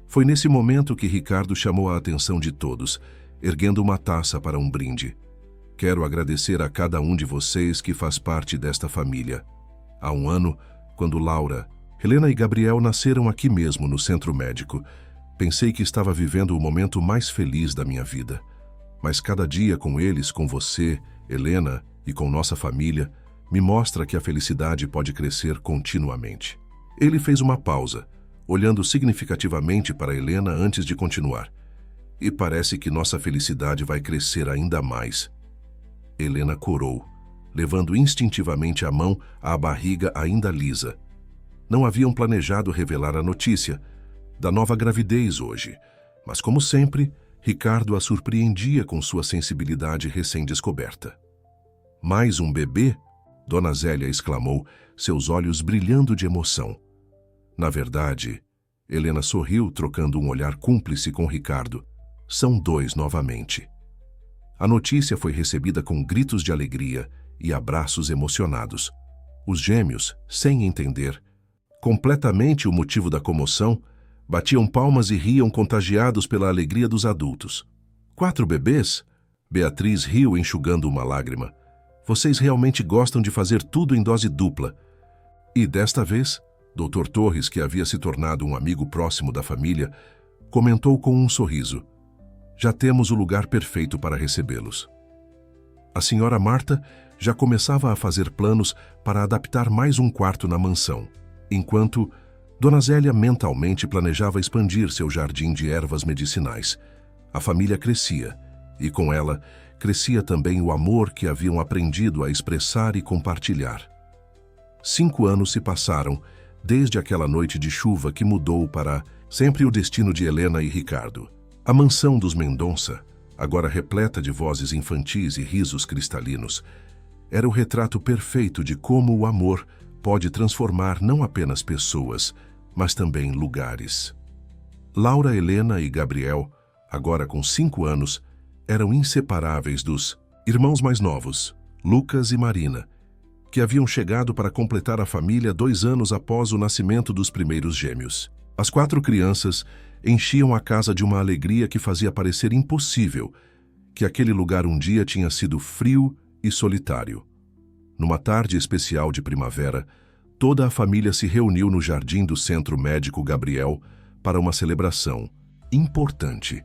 Foi nesse momento que Ricardo chamou a atenção de todos, erguendo uma taça para um brinde. Quero agradecer a cada um de vocês que faz parte desta família. Há um ano, quando Laura, Helena e Gabriel nasceram aqui mesmo no centro médico, pensei que estava vivendo o momento mais feliz da minha vida. Mas cada dia com eles, com você, Helena, e com nossa família, me mostra que a felicidade pode crescer continuamente. Ele fez uma pausa, olhando significativamente para Helena antes de continuar. E parece que nossa felicidade vai crescer ainda mais. Helena corou, levando instintivamente a mão à barriga ainda lisa. Não haviam planejado revelar a notícia da nova gravidez hoje, mas como sempre, Ricardo a surpreendia com sua sensibilidade recém-descoberta. Mais um bebê? Dona Zélia exclamou, seus olhos brilhando de emoção. Na verdade, Helena sorriu, trocando um olhar cúmplice com Ricardo. São 2 novamente. A notícia foi recebida com gritos de alegria e abraços emocionados. Os gêmeos, sem entender completamente o motivo da comoção, batiam palmas e riam contagiados pela alegria dos adultos. 4 bebês? Beatriz riu, enxugando uma lágrima. Vocês realmente gostam de fazer tudo em dose dupla. E desta vez, Dr. Torres, que havia se tornado um amigo próximo da família, comentou com um sorriso. Já temos o lugar perfeito para recebê-los. A senhora Marta já começava a fazer planos para adaptar mais um quarto na mansão, enquanto Dona Zélia mentalmente planejava expandir seu jardim de ervas medicinais. A família crescia, e com ela crescia também o amor que haviam aprendido a expressar e compartilhar. 5 anos se passaram desde aquela noite de chuva que mudou para sempre o destino de Helena e Ricardo. A mansão dos Mendonça, agora repleta de vozes infantis e risos cristalinos, era o retrato perfeito de como o amor pode transformar não apenas pessoas, mas também lugares. Laura, Helena e Gabriel, agora com 5 anos, eram inseparáveis dos irmãos mais novos, Lucas e Marina, que haviam chegado para completar a família 2 anos após o nascimento dos primeiros gêmeos. As 4 crianças enchiam a casa de uma alegria que fazia parecer impossível que aquele lugar um dia tinha sido frio e solitário. Numa tarde especial de primavera, toda a família se reuniu no jardim do Centro Médico Gabriel para uma celebração importante.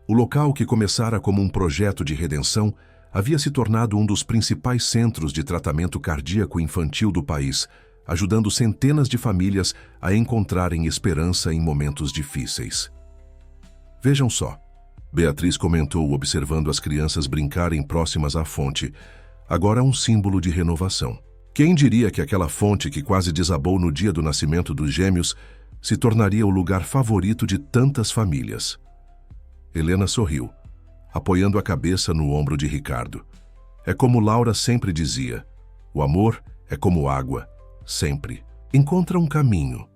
O local, que começara como um projeto de redenção, havia se tornado um dos principais centros de tratamento cardíaco infantil do país, ajudando centenas de famílias a encontrarem esperança em momentos difíceis. Vejam só, Beatriz comentou, observando as crianças brincarem próximas à fonte, agora um símbolo de renovação. Quem diria que aquela fonte que quase desabou no dia do nascimento dos gêmeos se tornaria o lugar favorito de tantas famílias? Helena sorriu, apoiando a cabeça no ombro de Ricardo. É como Laura sempre dizia, o amor é como água, sempre. Encontra um caminho.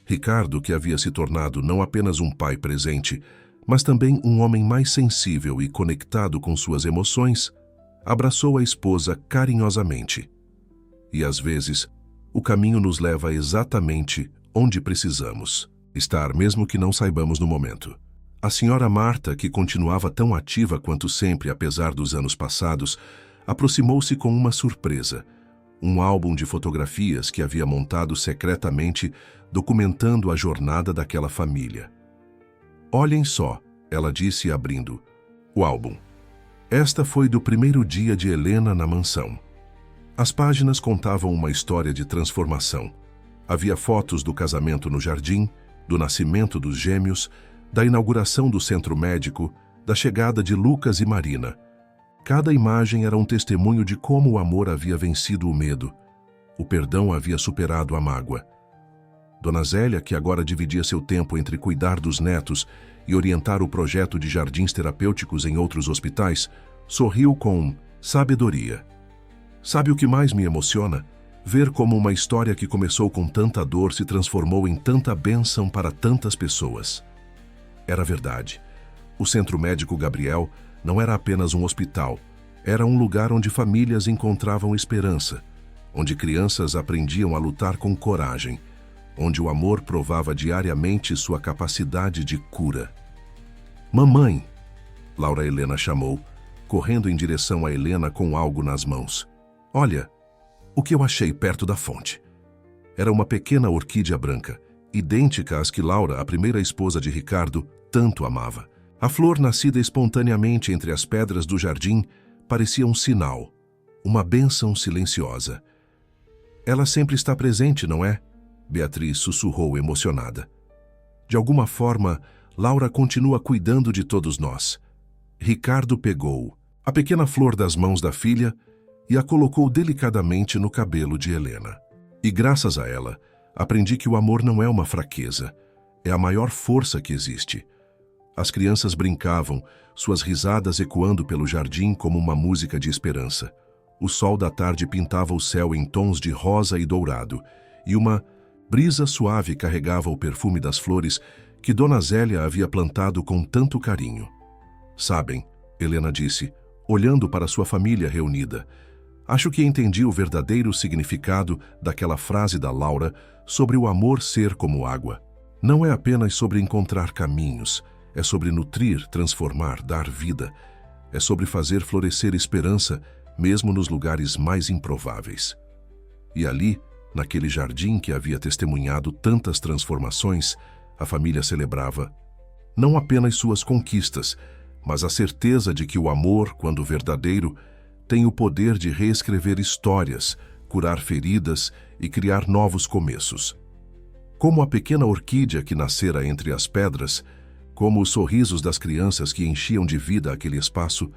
Ricardo, que havia se tornado não apenas um pai presente, mas também um homem mais sensível e conectado com suas emoções, abraçou a esposa carinhosamente. E às vezes, o caminho nos leva exatamente onde precisamos estar, mesmo que não saibamos no momento. A senhora Marta, que continuava tão ativa quanto sempre apesar dos anos passados, aproximou-se com uma surpresa. Um álbum de fotografias que havia montado secretamente, documentando a jornada daquela família. Olhem só, ela disse abrindo o álbum. Esta foi do primeiro dia de Helena na mansão. As páginas contavam uma história de transformação. Havia fotos do casamento no jardim, do nascimento dos gêmeos, da inauguração do centro médico, da chegada de Lucas e Marina. Cada imagem era um testemunho de como o amor havia vencido o medo. O perdão havia superado a mágoa. Dona Zélia, que agora dividia seu tempo entre cuidar dos netos e orientar o projeto de jardins terapêuticos em outros hospitais, sorriu com sabedoria. Sabe o que mais me emociona? Ver como uma história que começou com tanta dor se transformou em tanta bênção para tantas pessoas. Era verdade. O Centro Médico Gabriel não era apenas um hospital, era um lugar onde famílias encontravam esperança, onde crianças aprendiam a lutar com coragem, onde o amor provava diariamente sua capacidade de cura. Mamãe! Laura Helena chamou, correndo em direção a Helena com algo nas mãos. Olha, o que eu achei perto da fonte. Era uma pequena orquídea branca, idêntica às que Laura, a primeira esposa de Ricardo, tanto amava. A flor, nascida espontaneamente entre as pedras do jardim, parecia um sinal, uma bênção silenciosa. Ela sempre está presente, não é? Beatriz sussurrou emocionada. De alguma forma, Laura continua cuidando de todos nós. Ricardo pegou a pequena flor das mãos da filha e a colocou delicadamente no cabelo de Helena. E graças a ela, aprendi que o amor não é uma fraqueza, é a maior força que existe. As crianças brincavam, suas risadas ecoando pelo jardim como uma música de esperança. O sol da tarde pintava o céu em tons de rosa e dourado, e uma brisa suave carregava o perfume das flores que Dona Zélia havia plantado com tanto carinho. Sabem, Helena disse, olhando para sua família reunida, acho que entendi o verdadeiro significado daquela frase da Laura sobre o amor ser como água. Não é apenas sobre encontrar caminhos, é sobre nutrir, transformar, dar vida. É sobre fazer florescer esperança, mesmo nos lugares mais improváveis. E ali, naquele jardim que havia testemunhado tantas transformações, a família celebrava não apenas suas conquistas, mas a certeza de que o amor, quando verdadeiro, tem o poder de reescrever histórias, curar feridas e criar novos começos. Como a pequena orquídea que nascera entre as pedras, como os sorrisos das crianças que enchiam de vida aquele espaço,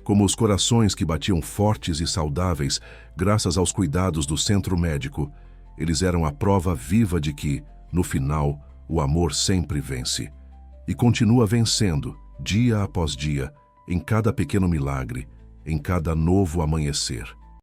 como os corações que batiam fortes e saudáveis graças aos cuidados do centro médico, eles eram a prova viva de que, no final, o amor sempre vence. E continua vencendo, dia após dia, em cada pequeno milagre, em cada novo amanhecer.